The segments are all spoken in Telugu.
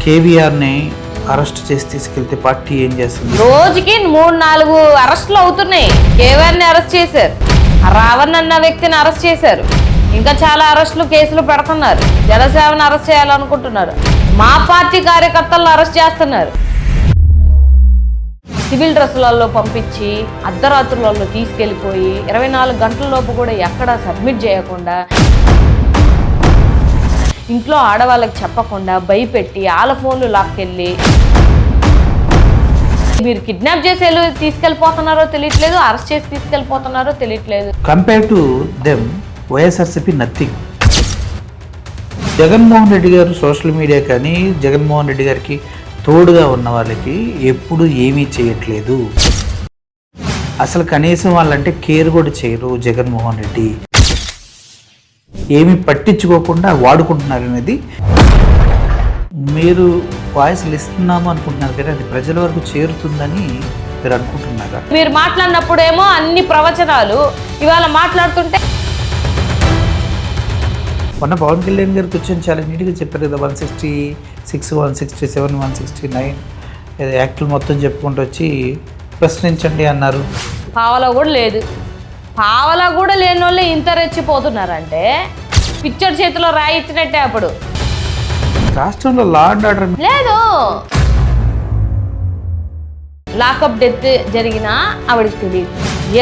కేవీఆర్ని అరెస్ట్ చేసి తీసుకెళ్తే పార్టీ ఏం చేస్తుంది? రోజుకి 3-4 అరెస్టులు అవుతున్నాయి. కేవీఆర్ని అరెస్ట్ చేశారు, రావణ్ అన్న వ్యక్తిని అరెస్ట్ చేశారు, ఇంకా చాలా అరెస్టులు కేసులు పెడుతున్నారు. జనసేవను అరెస్ట్ చేయాలనుకుంటున్నారు, మా పార్టీ కార్యకర్తలను అరెస్ట్ చేస్తున్నారు. సివిల్ డ్రెస్సులలో పంపించి అర్ధరాత్రులలో తీసుకెళ్ళిపోయి 24 గంటల లోపు కూడా ఎక్కడా సబ్మిట్ చేయకుండా, ఇంట్లో ఆడవాళ్ళకి చెప్పకుండా భయపెట్టి వాళ్ళ ఫోన్లు లాక్కెళ్ళి మీరు కిడ్నాప్ చేసి తీసుకెళ్ళిపోతున్నారో తెలియట్లేదు, అరెస్ట్ చేసి తీసుకెళ్ళిపోతున్నారో తెలియట్లేదు. Compare to them YSRCP nothing. Jaganmohan Reddy గారు సోషల్ మీడియా కానీ జగన్మోహన్ రెడ్డి గారికి తోడుగా ఉన్న వాళ్ళకి ఎప్పుడు ఏమీ చేయట్లేదు. అసలు కనీసం వాళ్ళంటే కేర్ కూడా చేయరు. జగన్మోహన్ రెడ్డి ఏమీ పట్టించుకోకుండా వాడుకుంటున్నారు అనేది. మీరు వాయిస్లు ఇస్తున్నాము అనుకుంటున్నారు కానీ అది ప్రజల వరకు చేరుతుందని మీరు అనుకుంటున్నారా? మీరు మాట్లాడినప్పుడేమో అన్ని ప్రవచనాలు, ఇవాళ మాట్లాడుతుంటే మొన్న పవన్ కళ్యాణ్ గారు కూర్చొని చాలా నీట్గా చెప్పారు కదా, 166, 167, 169 యాక్టులు మొత్తం చెప్పుకుంటూ వచ్చి ప్రశ్నించండి అన్నారు. పావలా కూడా లేదు. పావలా కూడా లేని వాళ్ళు ఇంత రెచ్చిపోతున్నారంటే పిక్చర్ చేతిలో రాయించినట్టే. అప్పుడు రాష్ట్రంలో లా అండ్ ఆర్డర్ లేదు. లాకప్ డెత్ జరిగినా ఆవిడకి తెలియదు,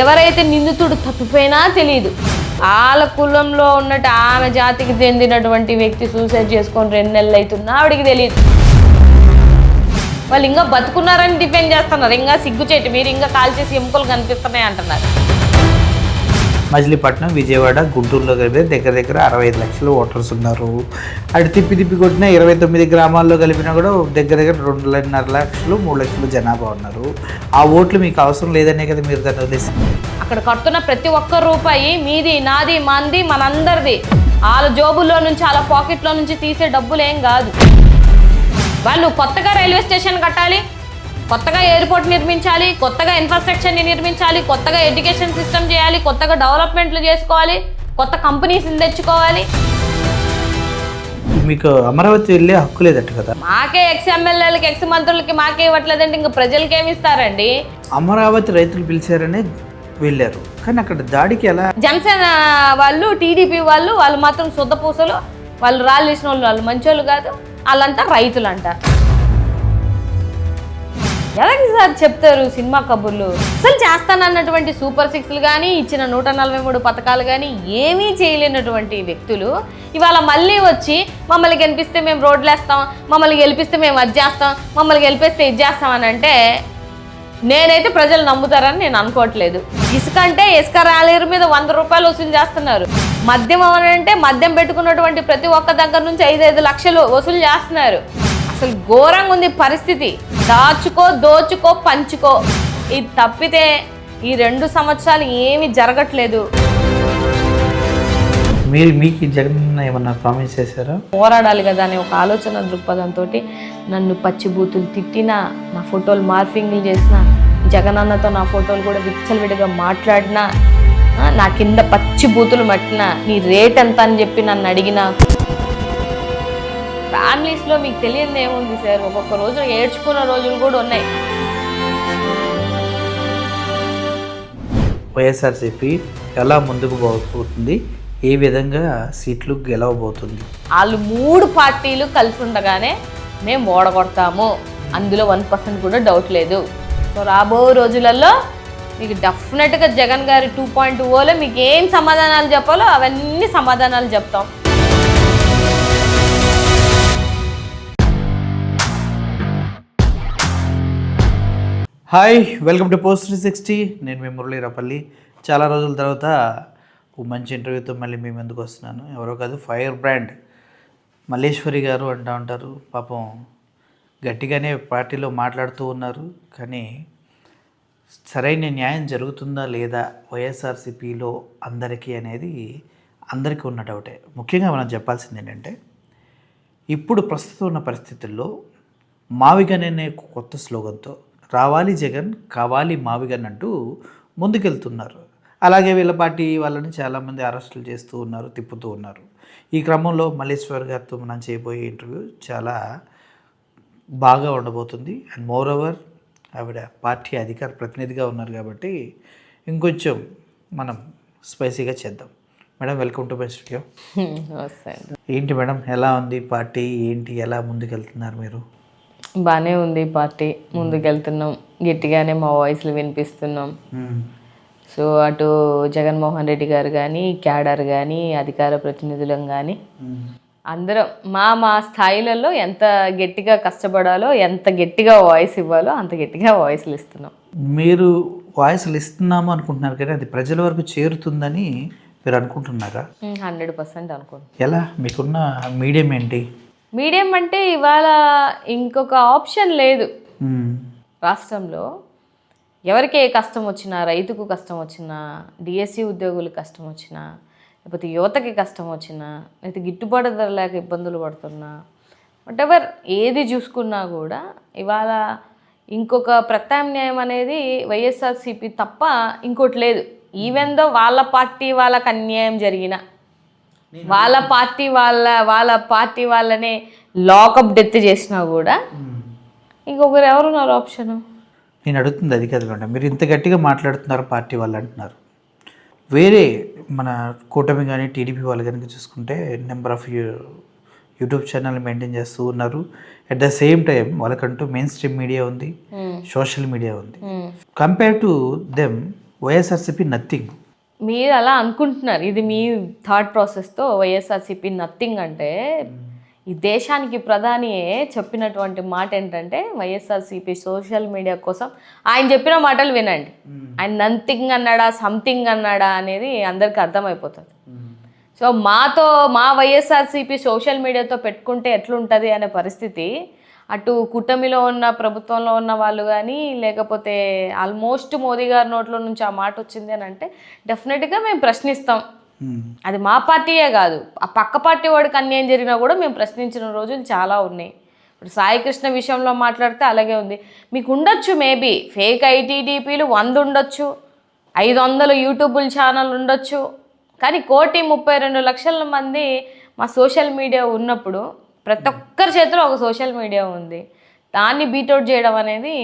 ఎవరైతే నిందితుడు తప్పిపోయినా తెలియదు. వాళ్ళ కులంలో ఉన్నట్టు ఆమె జాతికి చెందినటువంటి వ్యక్తి సూసైడ్ చేసుకొని 2 నెలలు అవుతున్నా ఆవిడికి తెలియదు. వాళ్ళు ఇంకా బతుకున్నారని డిపెండ్ చేస్తున్నారు. ఇంకా సిగ్గుచేటి, మీరు ఇంకా కాల్ చేసి ఎముకలు కనిపిస్తున్నాయి అంటున్నారు. మజిలీపట్నం, విజయవాడ, గుంటూరులో కలిపి దగ్గర 65 లక్షల ఓటర్స్ ఉన్నారు. అటు తిప్పి కొట్టిన 29 గ్రామాల్లో కలిపినా కూడా దగ్గర 2.5 లక్షలు 3 లక్షలు జనాభా ఉన్నారు. ఆ ఓట్లు మీకు అవసరం లేదనే కదా మీరు దాన్ని వదిలేసింది. అక్కడ కడుతున్న ప్రతి ఒక్క రూపాయి మీది, నాది, మంది, మనందరిది. వాళ్ళ జోబుల్లో నుంచి, వాళ్ళ పాకెట్లో నుంచి తీసే డబ్బులు ఏం కాదు. వాళ్ళు కొత్తగా రైల్వే స్టేషన్ కట్టాలి, కొత్తగా ఎయిర్పోర్ట్ నిర్మించాలి, కొత్తగా ఇన్ఫ్రాస్ట్రక్చర్ని నిర్మించాలి, కొత్తగా ఎడ్యుకేషన్ సిస్టమ్ చేయాలి, కొత్తగా డెవలప్మెంట్లు చేసుకోవాలి, కొత్త కంపెనీస్ని తెచ్చుకోవాలి. మీకు అమరావతి వెళ్ళే హక్కు లేదట కదా? మాకే ఎక్స్ ఎమ్మెల్యేలకి, ఎక్స్ మంత్రులకి మాకే ఇవ్వట్లేదంటే ఇంకా ప్రజలకి ఏమి ఇస్తారండి? అమరావతి రైతులు పిలిచారనే వెళ్ళారు, కానీ అక్కడ దాడికి ఎలా? జనసేన వాళ్ళు, టీడీపీ వాళ్ళు మాత్రం శుద్ధపూసలు, వాళ్ళు రాళ్ళు ఇచ్చిన వాళ్ళు మంచోళ్ళు కాదు, వాళ్ళంతా రైతులు అంట. ఎలాగే సార్ చెప్తారు సినిమా కబుర్లు? అసలు చేస్తానన్నటువంటి సూపర్ 6లు కానీ, ఇచ్చిన 143 పథకాలు కానీ ఏమీ చేయలేనటువంటి వ్యక్తులు ఇవాళ మళ్ళీ వచ్చి మమ్మల్ని గెలిపిస్తే మేము రోడ్లు వేస్తాం, మమ్మల్ని గెలిపిస్తే మేము అది చేస్తాం, మమ్మల్ని గెలిపిస్తే ఇది చేస్తామని అంటే నేనైతే ప్రజలు నమ్ముతారని నేను అనుకోవట్లేదు. ఇసుక అంటే ఇసుక ర్యాలీల మీద 100 రూపాయలు వసూలు చేస్తున్నారు. మద్యం అంటే మద్యం పెట్టుకున్నటువంటి ప్రతి ఒక్క దగ్గర నుంచి 5 లక్షలు వసూలు చేస్తున్నారు. అసలు ఘోరంగా ఉంది పరిస్థితి. దాచుకో, దోచుకో, పంచుకో, ఇది తప్పితే ఈ 2 సంవత్సరాలు ఏమీ జరగట్లేదు. మీకు జగన్ ఏమన్నా ప్రామిస్ చేశారా? పోరాడాలి కదా అనే ఒక ఆలోచన దృక్పథంతో నన్ను పచ్చిబూతులు తిట్టినా, నా ఫోటోలు మార్ఫింగ్లు చేసినా, జగనన్నతో నా ఫోటోలు కూడా విచ్చలవిడిగా మాట్లాడినా, నా కింద పచ్చి బూతులు మట్టినా, నీ రేట్ ఎంత అని చెప్పి నన్ను అడిగినా. ఫ్యామిలీస్లో మీకు తెలియదు ఏముంది సార్, ఒక్కొక్క రోజు ఏడ్చుకున్న రోజులు కూడా ఉన్నాయి. వైఎస్ఆర్సీపీ ఎలా ముందుకు పోతుంది, ఏ విధంగా సీట్లు గెలవబోతుంది? వాళ్ళు 3 పార్టీలు కలిసి ఉండగానే మేము ఓడగొడతాము, అందులో 1% కూడా డౌట్ లేదు. సో రాబో రోజులలో మీకు డెఫినెట్గా జగన్ గారి 2.0లో మీకు ఏం సమాధానాలు చెప్పాలో అవన్నీ సమాధానాలు చెప్తాం. Hi, welcome to post 360. నేను మీ మురళీ రపల్లి. చాలా రోజుల తర్వాత ఒక మంచి ఇంటర్వ్యూతో మళ్ళీ మీ ముందుకు వస్తున్నాను. ఎవరో కాదు, ఫైర్ బ్రాండ్ మల్లేశ్వరి గారు అంటూ ఉంటారు. పాపం గట్టిగానే పార్టీలో మాట్లాడుతూ ఉన్నారు, కానీ సరైన న్యాయం జరుగుతుందా లేదా వైఎస్ఆర్సీపీలో అందరికీ అనేది అందరికీ ఉన్న డౌటే. ముఖ్యంగా మనం చెప్పాల్సింది ఏంటంటే, ఇప్పుడు ప్రస్తుతం ఉన్న పరిస్థితుల్లో మావిగన్ అనే కొత్త స్లోగన్తో రావాలి జగన్, కావాలి మావిగన్ అంటూ ముందుకెళ్తున్నారు. అలాగే వీళ్ళ పార్టీ వాళ్ళని చాలామంది అరెస్టులు చేస్తూ ఉన్నారు, తిప్పుతూ ఉన్నారు. ఈ క్రమంలో మల్లేశ్వర్ గారితో మనం చేయబోయే ఇంటర్వ్యూ చాలా బాగా ఉండబోతుంది. అండ్ మోర్ ఓవర్ ఆవిడ పార్టీ అధికార ప్రతినిధిగా ఉన్నారు కాబట్టి ఇంకొంచెం మనం స్పైసీగా చేద్దాం. Madam welcome to my studio. ఏంటి మేడం ఎలా ఉంది పార్టీ, ఏంటి ఎలా ముందుకెళ్తున్నారు మీరు? బాగానే ఉంది పార్టీ, ముందుకెళ్తున్నాం, గట్టిగానే మా వాయిస్లు వినిపిస్తున్నాం. సో అటు జగన్మోహన్ రెడ్డి గారు కానీ, క్యాడర్ కానీ, అధికార ప్రతినిధులం కానీ అందరం మా స్థాయిలలో ఎంత గట్టిగా కష్టపడాలో, ఎంత గట్టిగా వాయిస్ ఇవ్వాలో అంత గట్టిగా వాయిస్లు ఇస్తున్నాం. మీరు వాయిస్లు ఇస్తున్నాము అనుకుంటున్నారు కానీ అది ప్రజల వరకు చేరుతుందని మీరు అనుకుంటున్నారా? 100% అనుకుంటున్నాం. ఎలా, మీకున్న మీడియం ఏంటి? మీడియం అంటే ఇవాళ ఇంకొక ఆప్షన్ లేదు రాష్ట్రంలో. ఎవరికి ఏ కష్టం వచ్చినా, రైతుకు కష్టం వచ్చినా, డిఎస్సి ఉద్యోగులకు కష్టం వచ్చినా, లేకపోతే యువతకి కష్టం వచ్చినా, లేకపోతే గిట్టుబాటు ధర లేక ఇబ్బందులు పడుతున్నా, వాటెవర్ ఏది చూసుకున్నా కూడా ఇవాళ ఇంకొక ప్రత్యామ్నాయం అనేది వైఎస్ఆర్సీపీ తప్ప ఇంకోటి లేదు. ఈవెన్ దో వాళ్ళ పార్టీ వాళ్ళకి అన్యాయం జరిగిన, వాళ్ళ పార్టీ వాళ్ళనే లాకప్ డెత్ చేసినా కూడా ఇంకొకరు ఎవరున్నారు ఆప్షను? నేను అడుగుతుంది అది కదా మేడం. మీరు ఇంత గట్టిగా మాట్లాడుతున్నారు పార్టీ వాళ్ళు అంటున్నారు. వేరే మన కూటమి కానీ టీడీపీ వాళ్ళు కనుక చూసుకుంటే number of YouTube channel maintain చేస్తూ ఉన్నారు. అట్ ద సేమ్ టైం వాళ్ళకంటూ మెయిన్ స్ట్రీమ్ మీడియా ఉంది, సోషల్ మీడియా ఉంది. Compare to them YSRCP nothing. మీరు అలా అనుకుంటున్నారు, ఇది మీ థాట్ ప్రాసెస్తో వైఎస్ఆర్సీపీ నథింగ్ అంటే ఈ దేశానికి ప్రధానియే చెప్పినటువంటి మాట ఏంటంటే వైఎస్ఆర్సీపీ సోషల్ మీడియా కోసం ఆయన చెప్పిన మాటలు వినండి. ఆయన నథింగ్ అన్నాడా, సంథింగ్ అన్నాడా అనేది అందరికీ అర్థమైపోతుంది. సో మా వైఎస్ఆర్సీపీ సోషల్ మీడియాతో పెట్టుకుంటే ఎట్లుంటుంది అనే పరిస్థితి అటు కూటమిలో ఉన్న, ప్రభుత్వంలో ఉన్న వాళ్ళు కానీ, లేకపోతే ఆల్మోస్ట్ మోదీ గారి నోట్లో నుంచి ఆ మాట వచ్చింది అని అంటే డెఫినెట్గా మేము ప్రశ్నిస్తాం. అది మా పార్టీయే కాదు, ఆ పక్క పార్టీ వాడికి అన్యాయం జరిగినా కూడా మేము ప్రశ్నించిన రోజులు చాలా ఉన్నాయి. ఇప్పుడు సాయి కృష్ణ విషయంలో మాట్లాడితే అలాగే ఉంది. మీకు ఉండొచ్చు మేబీ ఫేక్ ఐటీడీపీలు 100 ఉండొచ్చు, 500 యూట్యూబ్ ఛానల్ ఉండొచ్చు, కానీ 1,32,00,000 మంది మా సోషల్ మీడియా ఉన్నప్పుడు ప్రతి ఒక్కరి చేతిలో ఒక సోషల్ మీడియా ఉంది. దాన్ని బీట్అవుట్ చేయడం అనేది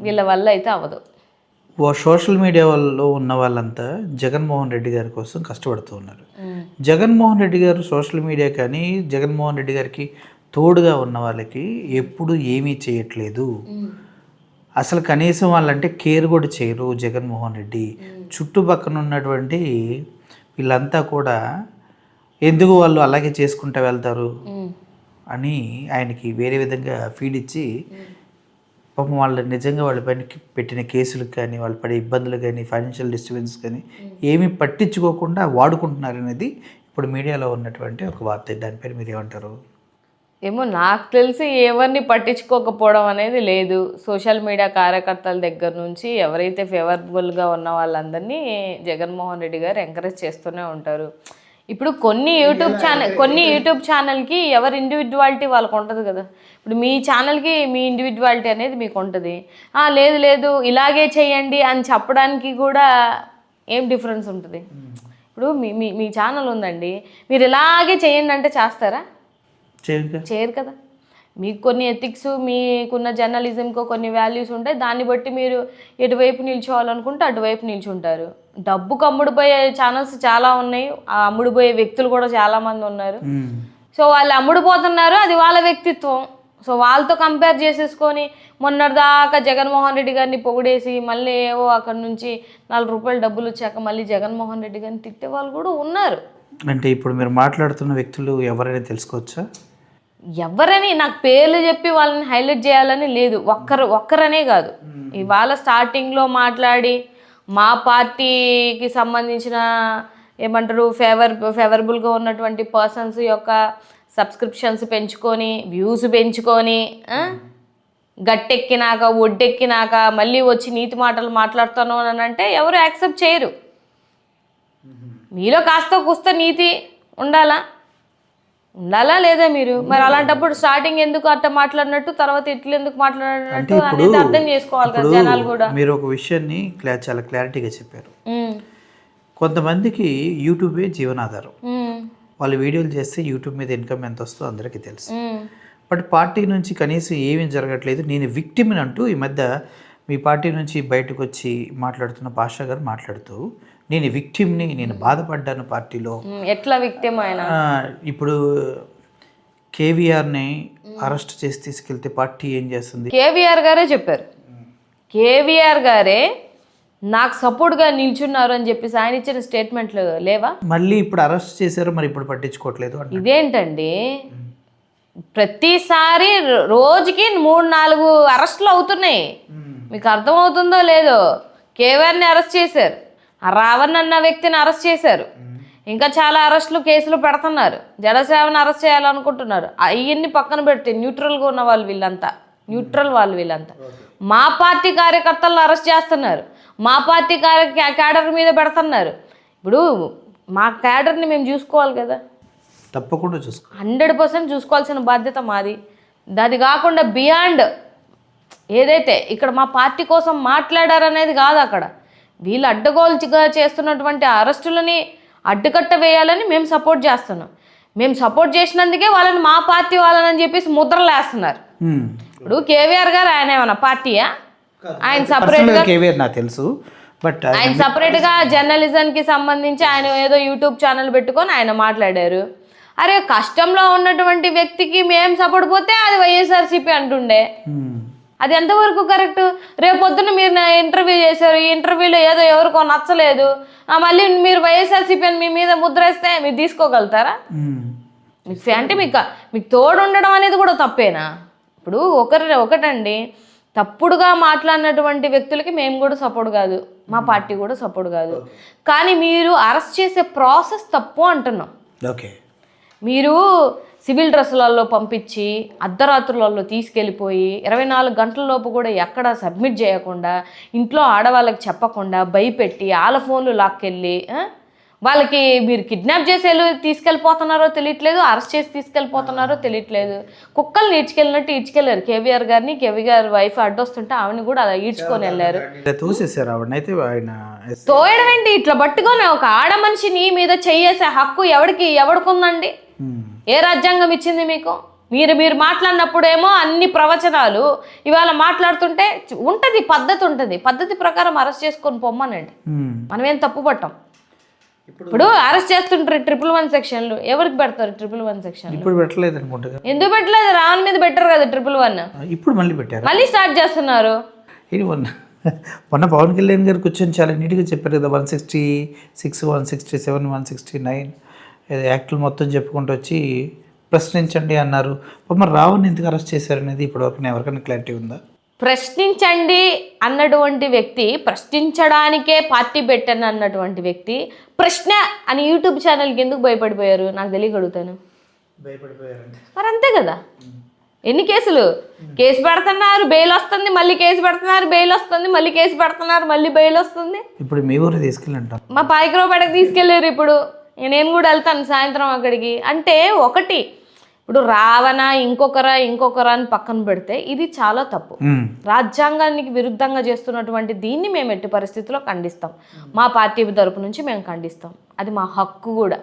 వీళ్ళ వల్ల అయితే అవ్వదు. సోషల్ మీడియాలో ఉన్న వాళ్ళంతా జగన్మోహన్ రెడ్డి గారి కోసం కష్టపడుతూ ఉన్నారు. జగన్మోహన్ రెడ్డి గారు సోషల్ మీడియా కానీ జగన్మోహన్ రెడ్డి గారికి తోడుగా ఉన్న వాళ్ళకి ఎప్పుడు ఏమీ చేయట్లేదు. అసలు కనీసం వాళ్ళంటే కేర్ కూడా చేయరు జగన్మోహన్ రెడ్డి. చుట్టుపక్కన ఉన్నటువంటి వీళ్ళంతా కూడా ఎందుకు వాళ్ళు అలాగే చేసుకుంటూ వెళ్తారు అని ఆయనకి వేరే విధంగా ఫీడ్ ఇచ్చి పాపం వాళ్ళు నిజంగా వాళ్ళపైన పెట్టిన కేసులకు కానీ, వాళ్ళు పడే ఇబ్బందులు కానీ, ఫైనాన్షియల్ డిస్టర్బెన్స్ కానీ ఏమీ పట్టించుకోకుండా వాడుకుంటున్నారు అనేది ఇప్పుడు మీడియాలో ఉన్నటువంటి ఒక వార్త. దానిపైన మీరు ఏమంటారు? ఏమో నాకు తెలిసి ఎవరిని పట్టించుకోకపోవడం అనేది లేదు. సోషల్ మీడియా కార్యకర్తల దగ్గర నుంచి ఎవరైతే ఫేవరబుల్గా ఉన్న వాళ్ళందరినీ జగన్మోహన్ రెడ్డి గారు ఎంకరేజ్ చేస్తూనే ఉంటారు. ఇప్పుడు కొన్ని యూట్యూబ్ ఛానల్కి ఎవరి ఇండివిజువాలిటీ వాళ్ళకు ఉంటుంది కదా. ఇప్పుడు మీ ఛానల్కి మీ ఇండివిజువాలిటీ అనేది మీకు ఉంటుంది. లేదు ఇలాగే చేయండి అని చెప్పడానికి కూడా ఏం డిఫరెన్స్ ఉంటుంది? ఇప్పుడు మీ ఛానల్ ఉందండి, మీరు ఇలాగే చేయండి అంటే చేస్తారా? చేయరు కదా. మీకు కొన్ని ఎథిక్స్, మీకున్న జర్నలిజంకో కొన్ని వాల్యూస్ ఉంటాయి. దాన్ని బట్టి మీరు ఎటువైపు నిల్చోవాలనుకుంటే అటువైపు నిల్చుంటారు. డబ్బుకు అమ్ముడుపోయే ఛానల్స్ చాలా ఉన్నాయి, ఆ అమ్ముడుపోయే వ్యక్తులు కూడా చాలామంది ఉన్నారు. సో వాళ్ళు అమ్ముడుపోతున్నారు, అది వాళ్ళ వ్యక్తిత్వం. సో వాళ్ళతో కంపేర్ చేసేసుకొని మొన్నటిదాకా జగన్మోహన్ రెడ్డి గారిని పొగిడేసి మళ్ళీ ఏవో అక్కడ నుంచి 4 రూపాయలు డబ్బులు వచ్చాక మళ్ళీ జగన్మోహన్ రెడ్డి గారిని తిట్టే వాళ్ళు కూడా ఉన్నారు. అంటే ఇప్పుడు మీరు మాట్లాడుతున్న వ్యక్తులు ఎవరైనా తెలుసుకోవచ్చా? ఎవరని నాకు పేర్లు చెప్పి వాళ్ళని హైలైట్ చేయాలని లేదు. ఒక్కరనే కాదు. ఇవాళ స్టార్టింగ్లో మాట్లాడి మా పార్టీకి సంబంధించిన ఏమంటారు ఫేవరబుల్గా ఉన్నటువంటి పర్సన్స్ యొక్క సబ్స్క్రిప్షన్స్ పెంచుకొని, వ్యూస్ పెంచుకొని, గట్టెక్కినాక ఒడ్డెక్కినాక మళ్ళీ వచ్చి నీతి మాటలు మాట్లాడుతాను అని అంటే ఎవరు యాక్సెప్ట్ చేయరు. మీలో కాస్త కూస్త నీతి ఉండాలా లేదా మీరు? మరి అలాంటప్పుడు స్టార్టింగ్ ఎందుకు అట్లా మాట్లాడినట్టు, తర్వాత ఇట్లా ఎందుకు మాట్లాడినట్టు అనేది అర్థం చేసుకోవాలి కదా జనాలు కూడా. మీరు ఒక విషయాన్ని చాలా క్లారిటీగా చెప్పారు. కొంతమందికి యూట్యూబే జీవనాధారం. వాళ్ళు వీడియోలు చేస్తే యూట్యూబ్ మీద ఇన్కమ్ ఎంత వస్తుందో అందరికీ తెలుసు. బట్ పార్టీ నుంచి కనీసం ఏమీ జరగట్లేదు, నేను విక్టిమ్ని అంటూ ఈ మధ్య మీ పార్టీ నుంచి బయటకు వచ్చి మాట్లాడుతున్న పాషా గారు మాట్లాడుతూ నేను విక్టిమ్ని, నేను బాధపడ్డాను పార్టీలో. ఎట్లా విక్టిమ్ ఆయన? ఇప్పుడు కేవీఆర్ని అరెస్ట్ చేసి తీసుకెళ్తే పార్టీ ఏం చేస్తుంది? కేవీఆర్ గారే చెప్పారు, కేవీఆర్ గారే నాకు సపోర్ట్గా నిల్చున్నారు అని చెప్పేసి ఆయన ఇచ్చిన స్టేట్మెంట్లు లేవా? మళ్ళీ ఇప్పుడు అరెస్ట్ చేశారు, మరి ఇప్పుడు పట్టించుకోవట్లేదు అంటే ఇదేంటండి? ప్రతిసారి రోజుకి 3-4 అరెస్టులు అవుతున్నాయి. మీకు అర్థమవుతుందో లేదో? కేవీఆర్ని అరెస్ట్ చేశారు, ఆ రావణ్ అన్న వ్యక్తిని అరెస్ట్ చేశారు, ఇంకా చాలా అరెస్టులు కేసులు పెడుతున్నారు, జడసేవని అరెస్ట్ చేయాలనుకుంటున్నారు. అవన్నీ పక్కన పెడితే న్యూట్రల్గా ఉన్న వాళ్ళు వీళ్ళంతా, న్యూట్రల్ వాళ్ళు వీళ్ళంతా మా పార్టీ కార్యకర్తలను అరెస్ట్ చేస్తున్నారు, మా పార్టీ క్యాడర్ మీద పెడుతున్నారు. ఇప్పుడు మా క్యాడర్ని మేము చూసుకోవాలి కదా, తప్పకుండా 100% చూసుకోవాల్సిన బాధ్యత మాది. అది కాకుండా బియాండ్ ఏదైతే ఇక్కడ మా పార్టీ కోసం మాట్లాడారనేది కాదు, అక్కడ వీళ్ళు అడ్డగోలుగా చేస్తున్నటువంటి అరెస్టులని అడ్డుకట్ట వేయాలని మేము సపోర్ట్ చేస్తున్నాం. మేము సపోర్ట్ చేసినందుకే వాళ్ళని మా పార్టీ వాళ్ళని చెప్పేసి ముద్రలు వేస్తున్నారు. ఇప్పుడు కేవీఆర్ గారు ఆయన ఏమన్నా పార్టీయా? ఆయన సపరేట్గా కేవీఆర్ నాకు తెలుసు, బట్ ఆయన సపరేట్గా జర్నలిజంకి సంబంధించి ఆయన ఏదో యూట్యూబ్ ఛానల్ పెట్టుకొని ఆయన మాట్లాడారు. అరే కష్టంలో ఉన్నటువంటి వ్యక్తికి మేము సపోర్ట్ పోతే అది వైఎస్ఆర్సీపీ అంటుండే, అది ఎంతవరకు కరెక్ట్? రేపు పొద్దున్న మీరు ఇంటర్వ్యూ చేశారు, ఈ ఇంటర్వ్యూలో ఏదో ఎవరికో నచ్చలేదు, మళ్ళీ మీరు వైఎస్ఆర్సీపీ అని మీ మీద ముద్ర వేస్తే మీరు తీసుకోగలుగుతారా? అంటే మీకు తోడు ఉండడం అనేది కూడా తప్పేనా? ఇప్పుడు ఒకటండి, తప్పుడుగా మాట్లాడినటువంటి వ్యక్తులకి మేము కూడా సపోర్ట్ కాదు, మా పార్టీ కూడా సపోర్ట్ కాదు. కానీ మీరు అరెస్ట్ చేసే ప్రాసెస్ తప్పు అంటున్నాం. ఓకే, మీరు సివిల్ డ్రెస్సులలో పంపించి అర్ధరాత్రులలో తీసుకెళ్ళిపోయి 24 గంటల లోపు కూడా ఎక్కడ సబ్మిట్ చేయకుండా, ఇంట్లో ఆడవాళ్ళకి చెప్పకుండా భయపెట్టి వాళ్ళ ఫోన్లు లాక్కెళ్ళి వాళ్ళకి మీరు కిడ్నాప్ చేసి తీసుకెళ్ళిపోతున్నారో తెలియట్లేదు, అరెస్ట్ చేసి తీసుకెళ్ళిపోతున్నారో తెలియట్లేదు. కుక్కల్ని ఈడ్చుకెళ్ళినట్టు ఈడ్చుకెళ్ళారు కేవీఆర్ గారిని. కేవీఆర్ వైఫ్ అడ్డొస్తుంటే ఆవిడని కూడా అలా ఈడ్చుకొని వెళ్ళారు. తోయడం ఏంటి? ఇట్లా పట్టుకొని ఒక ఆడ మనిషిని మీద చెయ్యేసే హక్కు ఎవరికి ఉందండి? ఏ రాజ్యాంగం ఇచ్చింది మీకు? మీరు మాట్లాడినప్పుడేమో అన్ని ప్రవచనాలు, ఇవాళ మాట్లాడుతుంటే ఉంటుంది పద్ధతి, ఉంటుంది పద్ధతి ప్రకారం అరెస్ట్ చేసుకొని పొమ్మనండి, మనం ఏం తప్పు పట్టాం. ఇప్పుడు అరెస్ట్ చేస్తుంటారు 111 సెక్షన్లు, ఎవరికి పెడతారు 111 సెక్షన్? ఇప్పుడు పెట్టలేదు అనుకుంటా. ఎందుకు పెట్టలేదు? రావణ్ మీద పెట్టారు కదా 111, ఇప్పుడు మళ్ళీ పెట్టారు, మళ్ళీ స్టార్ట్ చేస్తున్నారు. ఇది మొన్న పవన్ కళ్యాణ్ గారు కూర్చొని చాలా నీట్గా చెప్పారు కదా, 166, 167, 169 యాక్టులు మొత్తం చెప్పుకుంటూ వచ్చి ప్రశ్నించండి అన్నారు. మరి రావణ్ ఎందుకు అరెస్ట్ చేశారనేది ఇప్పటివరకు ఎవరికైనా క్లారిటీ ఉందా? ప్రశ్నించండి అన్నటువంటి వ్యక్తి, ప్రశ్నించడానికే పార్టీ పెట్టాను అన్నటువంటి వ్యక్తి ప్రశ్న అని యూట్యూబ్ ఛానల్కి ఎందుకు భయపడిపోయారు? నాకు తెలియగలుగుతాను. మరి అంతే కదా, ఎన్ని కేసులు కేసు పెడుతున్నారు, బెయిల్ వస్తుంది, మళ్ళీ కేసు పెడుతున్నారు, బెయిల్ వస్తుంది, మళ్ళీ కేసు పెడుతున్నారు, మళ్ళీ బెయిల్ వస్తుంది. ఇప్పుడు మీ ఊరు తీసుకెళ్ళంటారు, మా పాయికరావుపేటకు తీసుకెళ్ళారు. ఇప్పుడు నేను కూడా వెళ్తాను సాయంత్రం అక్కడికి. అంటే ఒకటి, ఇప్పుడు రావణ ఇంకొకరా అని పక్కన పెడితే ఇది చాలా తప్పు. రాజ్యాంగానికి విరుద్ధంగా చేస్తున్నటువంటి దీన్ని మేము ఎట్టి పరిస్థితుల్లో ఖండిస్తాం. మా పార్టీ తరపు నుంచి మేము ఖండిస్తాం, అది మా హక్కు కూడా.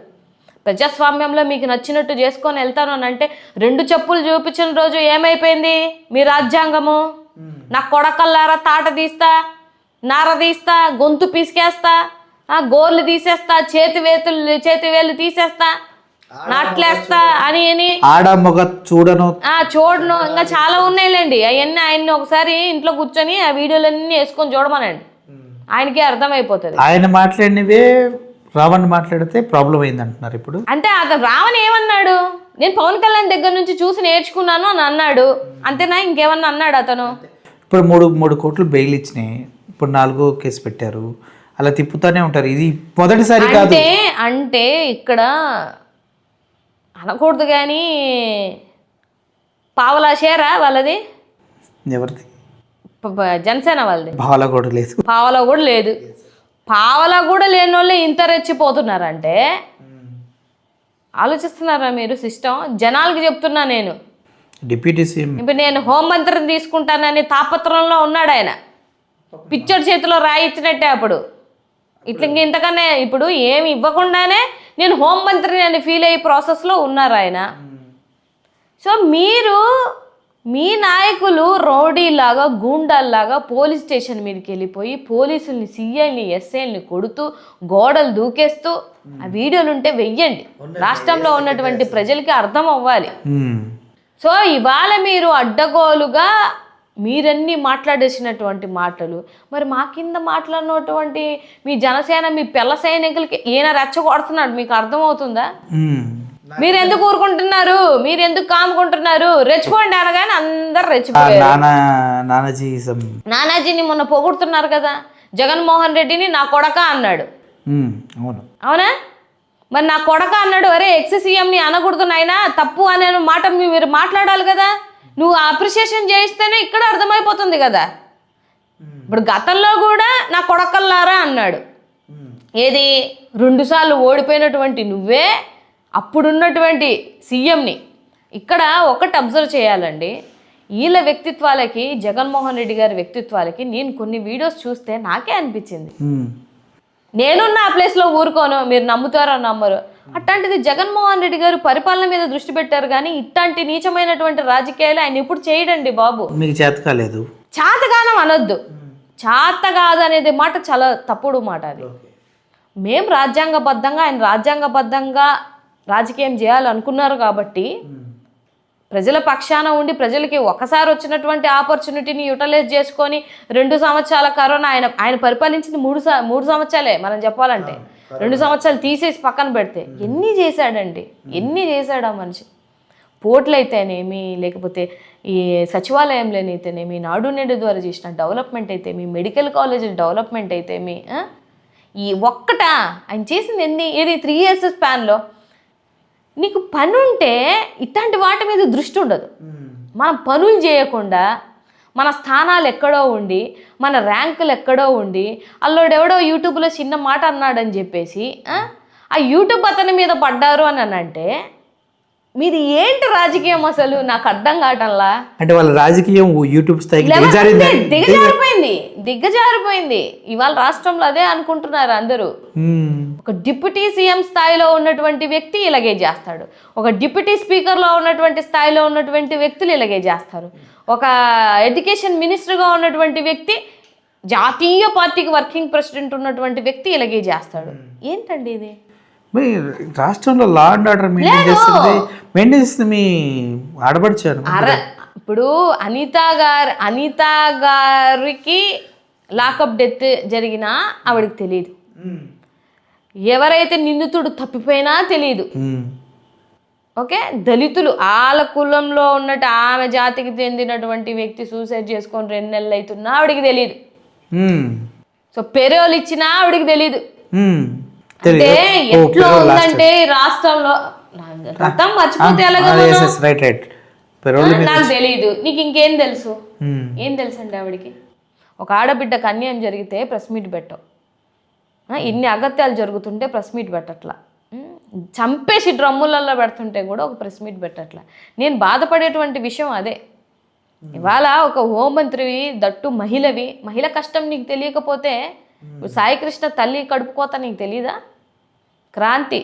ప్రజాస్వామ్యంలో మీకు నచ్చినట్టు చేసుకొని వెళ్తాను అని అంటే 2 చెప్పులు చూపించిన రోజు ఏమైపోయింది మీ రాజ్యాంగము? నా కొడకల్లారా తాట తీస్తా, నార తీస్తా, గొంతు పీసుకేస్తా, గోర్లు తీసేస్తా, చేతి వేలు తీసేస్తా, నాట్లేస్తా అని ఆడ మొగ చూడను ఇంకా చాలా ఉన్నాయిలేండి. అవన్నీ ఆయన్ని ఒకసారి ఇంట్లో కూర్చొని ఆ వీడియోలన్నీ వేసుకొని చూడమనండి, ఆయనకే అర్థమైపోతుంది. ఆయన మాట్లాడినవే రావణ్ మాట్లాడితే ప్రాబ్లం అయింది అంటున్నారు ఇప్పుడు. అంటే అతను రావణ్ ఏమన్నాడు? నేను పవన్ కళ్యాణ్ దగ్గర నుంచి చూసి నేర్చుకున్నాను అని అన్నాడు, అంతేనా? ఇంకేమన్నా అన్నాడు అతను? ఇప్పుడు 3 కోట్లు బెయిల్ ఇచ్చినాయి, ఇప్పుడు 4వ కేసు పెట్టారు, అలా తిప్పుతూనే ఉంటారు. ఇది మొదటిసారి కాదు. అంటే ఇక్కడ అనకూడదు కానీ పావలా షేరా వాళ్ళది, ఎవరిది? జనసేన వాళ్ళది. పావలా కూడా లేదు, పావలా కూడా లేని వాళ్ళే ఇంత రెచ్చిపోతున్నారంటే ఆలోచిస్తున్నారా మీరు? సిస్టమ్ జనాలకి చెప్తున్నా నేను. డిప్యూటీ సీఎం ఇప్పుడు నేను హోంమంత్రిని తీసుకుంటానని తాపత్రంలో ఉన్నాడు ఆయన, పిచ్చోడి చేతిలో రాయిచ్చినట్టే. అప్పుడు ఇంతకన్నా ఇప్పుడు ఏమి ఇవ్వకుండానే నేను హోంమంత్రిని అని ఫీల్ అయ్యే ప్రాసెస్లో ఉన్నారు ఆయన. సో మీరు మీ నాయకులు రౌడీలాగా గూండాల్లాగా పోలీస్ స్టేషన్ మీదకి వెళ్ళిపోయి పోలీసుల్ని సిఐని ఎస్ఐల్ని కొడుతూ గోడలు దూకేస్తూ ఆ వీడియోలు ఉంటే వెయ్యండి, రాష్ట్రంలో ఉన్నటువంటి ప్రజలకి అర్థం అవ్వాలి. సో ఇవాళ మీరు అడ్డగోలుగా మీరన్నీ మాట్లాడేసినటువంటి మాటలు మరి మా కింద మాట్లాడినటువంటి మీ జనసేన మీ పిల్ల సైనికులకి ఈయన రెచ్చగొడుతున్నాడు, మీకు అర్థమవుతుందా? మీరెందుకు ఊరుకుంటున్నారు, మీరెందుకు కాముకుంటున్నారు? రెచ్చిపోండి అనగానే అందరు రెచ్చిపోయారు. నానాజీని మొన్న పొగుడుతున్నారు కదా, జగన్మోహన్ రెడ్డిని నా కొడక అన్నాడు. అవునా? మరి నా కొడక అన్నాడు, అరే ఎక్స్ సీఎంని అనకూడదు నాయనా, తప్పు అనే మాట మీరు మాట్లాడాలి కదా. నువ్వు అప్రిషియేషన్ చేయిస్తేనే ఇక్కడ అర్థమైపోతుంది కదా. ఇప్పుడు గతంలో కూడా నా కొడకల్లారా అన్నాడు. ఏది 2 సార్లు ఓడిపోయినటువంటి నువ్వే అప్పుడున్నటువంటి సీఎంని. ఇక్కడ ఒకటి అబ్జర్వ్ చేయాలండి, వీళ్ళ వ్యక్తిత్వాలకి జగన్మోహన్ రెడ్డి గారి వ్యక్తిత్వాలకి నేను కొన్ని వీడియోస్ చూస్తే నాకే అనిపించింది, నేను నా ప్లేస్లో ఊరుకోను, మీరు నమ్ముతారో నమ్మరు. అట్లాంటిది జగన్మోహన్ రెడ్డి గారు పరిపాలన మీద దృష్టి పెట్టారు కానీ ఇట్లాంటి నీచమైనటువంటి రాజకీయాలు ఆయన ఇప్పుడు చేయడండి బాబు. మీకు చేత కాలేదు, చేతగానం అనొద్దు, చేత కాదు అనేది మాట చాలా తప్పుడు మాట. అది మేము రాజ్యాంగబద్ధంగా ఆయన రాజ్యాంగబద్ధంగా రాజకీయం చేయాలనుకున్నారు కాబట్టి ప్రజల పక్షాన ఉండి ప్రజలకి ఒకసారి వచ్చినటువంటి ఆపర్చునిటీని యూటిలైజ్ చేసుకొని 2 సంవత్సరాల కరోనా ఆయన పరిపాలించింది 3 సంవత్సరాలే మనం చెప్పాలంటే. 2 సంవత్సరాలు తీసేసి పక్కన పెడితే ఎన్ని చేశాడండి, ఎన్ని చేశాడు ఆ మనిషి. పోర్టులు అయితేనేమి, లేకపోతే ఈ సచివాలయంలోనైతేనేమి, నాడు నేడు ద్వారా చేసిన డెవలప్మెంట్ అయితేమి, మెడికల్ కాలేజీల డెవలప్మెంట్ అయితేమి, ఈ ఒక్కటా ఆయన చేసింది ఏది 3 years స్పాన్లో. నీకు పని ఉంటే ఇట్లాంటి వాటి మీద దృష్టి ఉండదు. మనం పనులు చేయకుండా మన స్థానాలు ఎక్కడో ఉండి మన ర్యాంకులు ఎక్కడో ఉండి అల్లోడెవడో యూట్యూబ్లో చిన్న మాట అన్నాడని చెప్పేసి ఆ యూట్యూబ్ అతని మీద పడ్డారు అని అంటే మీది ఏంటి రాజకీయం అసలు నాకు అర్థం కావటంలా. అంటే వాళ్ళ రాజకీయం యూట్యూబ్ స్థాయికి దిగజారిపోయింది. ఇవాళ రాష్ట్రంలో అదే అనుకుంటున్నారు అందరూ. ఒక డిప్యూటీ సీఎం స్థాయిలో ఉన్నటువంటి వ్యక్తి ఇలాగే చేస్తాడు, ఒక డిప్యూటీ స్పీకర్లో ఉన్నటువంటి స్థాయిలో ఉన్నటువంటి వ్యక్తులు ఇలాగే చేస్తారు, ఒక ఎడ్యుకేషన్ మినిస్టర్గా ఉన్నటువంటి వ్యక్తి, జాతీయ పార్టీకి వర్కింగ్ ప్రెసిడెంట్ ఉన్నటువంటి వ్యక్తి ఇలాగే చేస్తాడు. ఏంటండి ఇది? రాష్ట్రంలో లా అండ్ ఆర్డర్ మెయింటైన్ చేస్తుంది మీ ఆడపడిచారు. ఇప్పుడు అనిత గారికి లాకప్ డెత్ జరిగినా ఆవిడకి తెలియదు, ఎవరైతే నిందితుడు తప్పిపోయినా తెలియదు. ఓకే, దళితులు వాళ్ళ కులంలో ఉన్నట్టు ఆమె జాతికి చెందినటువంటి వ్యక్తి సూసైడ్ చేసుకొని 2 నెలలు అవుతున్నా ఆవిడికి తెలియదు. సో పెరోల్ ఇచ్చినా ఆవిడికి తెలియదు. అంటే ఎట్లా ఉందంటే రాష్ట్రంలో గతం మర్చిపోతే నాకు తెలియదు, నీకు ఇంకేం తెలుసు? ఏం తెలుసు అండి ఆవిడికి? ఒక ఆడబిడ్డకు అన్యాయం జరిగితే ప్రెస్ మీట్ పెట్టవు, ఇన్ని అగత్యాలు జరుగుతుంటే ప్రెస్ మీట్ పెట్టట్లా, చంపేసి డ్రమ్ములలో పెడుతుంటే కూడా ఒక ప్రెస్ మీట్ పెట్టట్లా. నేను బాధపడేటువంటి విషయం అదే. ఇవాళ ఒక హోంమంత్రివి, దట్టు మహిళ కష్టం నీకు తెలియకపోతే సాయికృష్ణ తల్లి కడుపు కోత నీకు తెలీదా? క్రాంతి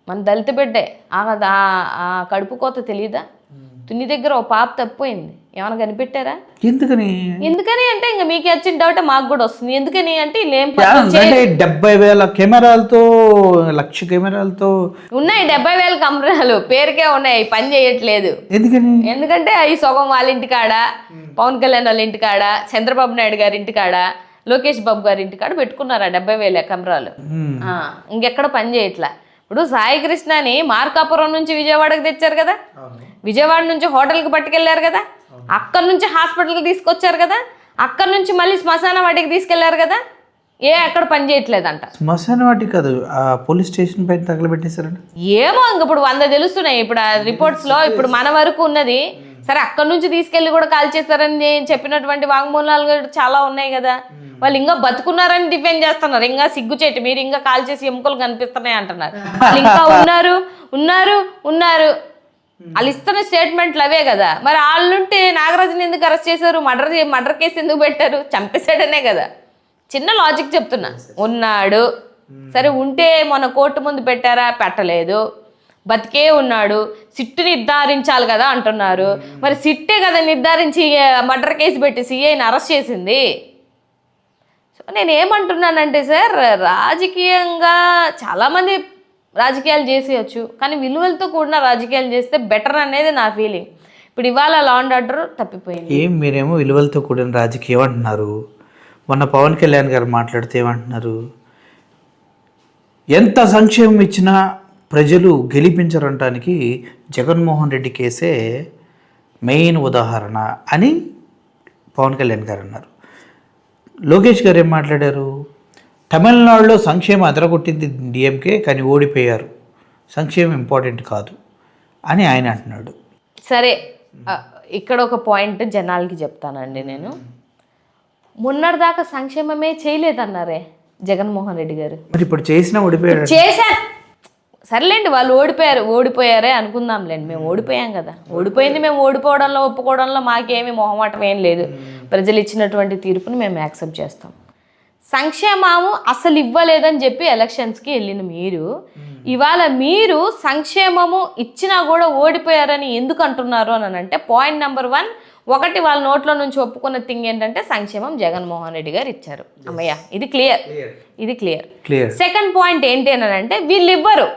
మన దళిత బిడ్డే, ఆ కడుపు కోత తెలీదా? తుని దగ్గర ఓ పాప తప్పిపోయింది, ఏమైనా కనిపెట్టారా? ఎందుకని అంటే ఇంకా మీకు వచ్చిన డౌట్ మాకు కూడా వస్తుంది. ఎందుకని అంటే 70,000 కెమెరాలతో 1,00,000 కెమెరాలతో ఉన్నాయి. 70,000 కెమెరాలు పేరుకే ఉన్నాయి, పని చేయట్లేదు. ఎందుకంటే అవి సొగం వాళ్ళ ఇంటికాడ, పవన్ కళ్యాణ్ వాళ్ళ ఇంటికాడ, చంద్రబాబు నాయుడు గారి ఇంటికాడ, లోకేష్ బాబు గారి ఇంటికాడ పెట్టుకున్నారా 70,000 కెమెరాలు. ఇంకెక్కడ పని చేయట్లా. ఇప్పుడు సాయి కృష్ణని మార్కాపురం నుంచి విజయవాడకి తెచ్చారు కదా, విజయవాడ నుంచి హోటల్కి పట్టుకెళ్ళారు కదా, అక్కడి నుంచి హాస్పిటల్కి తీసుకొచ్చారు కదా, అక్కడి నుంచి మళ్ళీ శ్మశాన వాటికి తీసుకెళ్లారు కదా, అక్కడ పని చేయట్లేదంట. శ్మశాన వాటికి కాదు, పోలీస్ స్టేషన్ పైన తగలబెట్టేశారంట. ఏమో ఇంక ఇప్పుడు 100 తెలుస్తున్నాయి ఇప్పుడు ఆ రిపోర్ట్స్లో. ఇప్పుడు మన వరకు ఉన్నది సరే, అక్కడ నుంచి తీసుకెళ్ళి కూడా కాల్ చేస్తారని చెప్పినటువంటి వాంగ్మూలాలు చాలా ఉన్నాయి కదా. వాళ్ళు ఇంకా బతుకున్నారని డిఫెండ్ చేస్తున్నారు, ఇంకా సిగ్గుచేటి మీరు ఇంకా కాల్ చేసి ఎముకలు కనిపిస్తున్నాయి అంటున్నారు. వాళ్ళు ఇంకా ఉన్నారు వాళ్ళు ఇస్తున్న స్టేట్మెంట్లు అవే కదా. మరి వాళ్ళుంటే నాగరాజుని ఎందుకు అరెస్ట్ చేశారు? మర్డర్ కేసు ఎందుకు పెట్టారు? చంపేశాడనే కదా. చిన్న లాజిక్ చెప్తున్నా. ఉన్నాడు సరే, ఉంటే మొన్న కోర్టు ముందు పెట్టారా? పెట్టలేదు. బతికే ఉన్నాడు, సిట్టు నిర్ధారించాలి కదా అంటున్నారు. మరి సిట్టే కదా నిర్ధారించి మర్డర్ కేసు పెట్టి సిఐని అరెస్ట్ చేసింది. సో నేను ఏమంటున్నానంటే సార్, రాజకీయంగా చాలామంది రాజకీయాలు చేసేయచ్చు, కానీ విలువలతో కూడిన రాజకీయాలు చేస్తే బెటర్ అనేది నా ఫీలింగ్. ఇప్పుడు ఇవాళ లా అండ్ ఆర్డర్ తప్పిపోయింది. మీరేమో విలువలతో కూడిన రాజకీయం అంటున్నారు. మొన్న పవన్ కళ్యాణ్ గారు మాట్లాడితే ఏమంటున్నారు, ఎంత సంక్షేమం ఇచ్చినా ప్రజలు గెలిపించరంటానికి జగన్మోహన్ రెడ్డి కేసే మెయిన్ ఉదాహరణ అని పవన్ కళ్యాణ్ గారు అన్నారు. లోకేష్ గారు ఏం మాట్లాడారు, తమిళనాడులో సంక్షేమం అదరగొట్టింది డిఎంకే, కానీ ఓడిపోయారు, సంక్షేమం ఇంపార్టెంట్ కాదు అని ఆయన అంటున్నాడు. సరే, ఇక్కడ ఒక పాయింట్ జనాలకి చెప్తానండి. నేను మొన్నటిదాకా సంక్షేమమే చేయలేదన్నారే జగన్మోహన్ రెడ్డి గారు. మరి ఇప్పుడు చేసినా ఓడిపోయారు. చేశారు, సర్లేండి, వాళ్ళు ఓడిపోయారే అనుకుందాంలేండి. మేము ఓడిపోయాం కదా, ఓడిపోయింది మేము ఓడిపోవడంలో ఒప్పుకోవడంలో మాకేమీ మొహమాటం ఏం లేదు. ప్రజలు ఇచ్చినటువంటి తీర్పుని మేము యాక్సెప్ట్ చేస్తాం. సంక్షేమము అసలు ఇవ్వలేదని చెప్పి ఎలక్షన్స్కి వెళ్ళిన మీరు ఇవాళ మీరు సంక్షేమము ఇచ్చినా కూడా ఓడిపోయారని ఎందుకు అంటున్నారు అని అంటే, పాయింట్ నెంబర్ 1, ఒకటి వాళ్ళ నోట్లో నుంచి ఒప్పుకున్న థింగ్ ఏంటంటే సంక్షేమం జగన్మోహన్ రెడ్డి గారు ఇచ్చారు. అమ్మయ్య, ఇది క్లియర్. సెకండ్ పాయింట్ ఏంటి అని అంటే, వీళ్ళివ్వరు.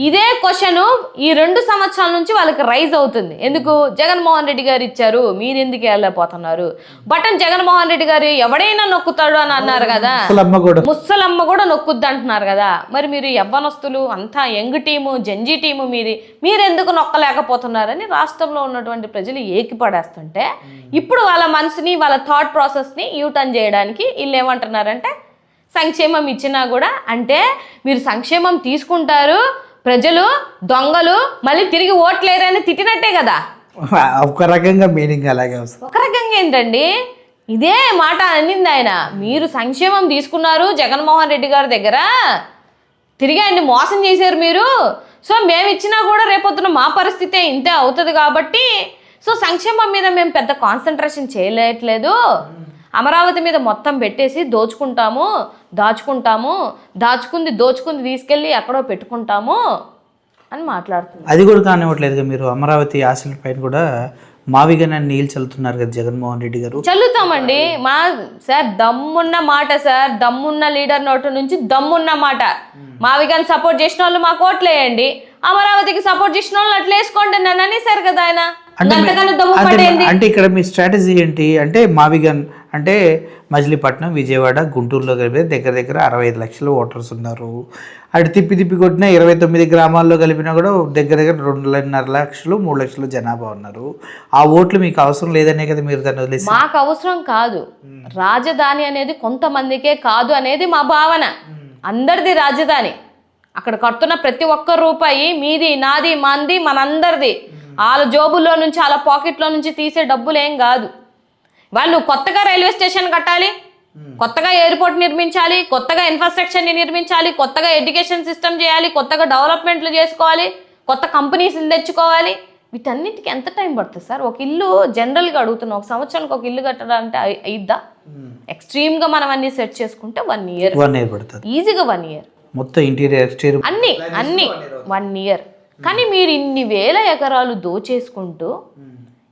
ఇదే క్వశ్చన్ ఈ 2 సంవత్సరాల నుంచి వాళ్ళకి రైజ్ అవుతుంది. ఎందుకు? జగన్మోహన్ రెడ్డి గారు ఇచ్చారు, మీరు ఎందుకు వెళ్ళలేకపోతున్నారు? బటన్ జగన్మోహన్ రెడ్డి గారు ఎవడైనా నొక్కుతాడు అని అన్నారు కదా, ముసలమ్మ కూడా నొక్కుద్ది అంటున్నారు కదా. మరి మీరు యవ్వనస్తులు అంతా యంగ్ టీము, జంజీ టీము, మీరెందుకు నొక్కలేకపోతున్నారని రాష్ట్రంలో ఉన్నటువంటి ప్రజలు ఏకిపడేస్తుంటే, ఇప్పుడు వాళ్ళ మనసుని, వాళ్ళ థాట్ ప్రాసెస్ని యూటర్న్ చేయడానికి వీళ్ళు ఏమంటున్నారంటే, సంక్షేమం ఇచ్చినా కూడా అంటే మీరు సంక్షేమం తీసుకుంటారు, ప్రజలు దొంగలు, మళ్ళీ తిరిగి ఓట్లేరని తిట్టినట్టే కదా. ఒక రకంగా మీనింగ్ అలాగే వస్తుంది. ఒక రకంగా ఏంటండి, ఇదే మాట అనింది ఆయన. మీరు సంక్షేమం తీసుకున్నారు జగన్మోహన్ రెడ్డి గారి దగ్గర, తిరిగి ఆయన్ని మోసం చేశారు మీరు. సో మేము ఇచ్చినా కూడా రేపొద్దున మా పరిస్థితే ఇంతే అవుతుంది కాబట్టి, సో సంక్షేమం మీద మేము పెద్ద కాన్సన్ట్రేషన్ చేయలేట్లేదు, అమరావతి మీద మొత్తం పెట్టేసి దోచుకుంది తీసుకెళ్ళి ఎక్కడో పెట్టుకుంటాము అని మాట్లాడుతున్నారు. అది కూడా కానివ్వట్లేదు. మీరు అమరావతి ఆశల పైన కూడా మావిగా నీళ్ళు చల్లుతున్నారు కదా జగన్మోహన్ రెడ్డి గారు. చల్లుతామండి సార్, దమ్మున్న మాట సార్, దమ్మున్న లీడర్ నోటు నుంచి దమ్మున్న మాట. మావిగాని సపోర్ట్ చేసిన వాళ్ళు మాకు ఓట్లేయండి, అమరావతికి సపోర్ట్ చేసిన వాళ్ళు అట్లా వేసుకోండి నన్ను అనేసారు కదా ఆయన. అంటే ఇక్కడ మీ స్ట్రాటజీ ఏంటి అంటే, మావిగన్ అంటే మజిలీపట్నం, విజయవాడ, గుంటూరులో కలిపితే దగ్గర 65 లక్షల ఓటర్స్ ఉన్నారు. అటు తిప్పి కొట్టిన 29 గ్రామాల్లో కలిపినా కూడా దగ్గర 2.5 లక్షలు 3 లక్షలు జనాభా ఉన్నారు. ఆ ఓట్లు మీకు అవసరం లేదనే కదా మీరు దాన్ని వదిలేసి. మాకు అవసరం కాదు, రాజధాని అనేది కొంతమందికే కాదు అనేది మా భావన. అందరిది రాజధాని, అక్కడ కడుతున్న ప్రతి ఒక్క రూపాయి మీది, నాది, మంది, మనందరిది. వాళ్ళ జోబుల్లో నుంచి, వాళ్ళ పాకెట్లో నుంచి తీసే డబ్బులు ఏం కాదు. వాళ్ళు కొత్తగా రైల్వే స్టేషన్ కట్టాలి, కొత్తగా ఎయిర్పోర్ట్ నిర్మించాలి, కొత్తగా ఇన్ఫ్రాస్ట్రక్చర్ని నిర్మించాలి, కొత్తగా ఎడ్యుకేషన్ సిస్టమ్ చేయాలి, కొత్తగా డెవలప్మెంట్లు చేసుకోవాలి, కొత్త కంపెనీస్ని తెచ్చుకోవాలి. వీటన్నిటికీ ఎంత టైం పడుతుంది సార్? ఒక ఇల్లు జనరల్గా అడుగుతున్నాం, ఒక సంవత్సరానికి ఒక ఇల్లు కట్టడానికి అయిద్దా? ఎక్స్ట్రీమ్గా మనం అన్ని సెట్ చేసుకుంటే 1 ఇయర్ పడుతుంది, ఈజీగా 1 ఇయర్. మొత్తం ఇంటీరియర్ ఎక్స్టీరియర్ అన్ని 1 ఇయర్. కానీ మీరు ఇన్ని వేల ఎకరాలు దోచేసుకుంటూ,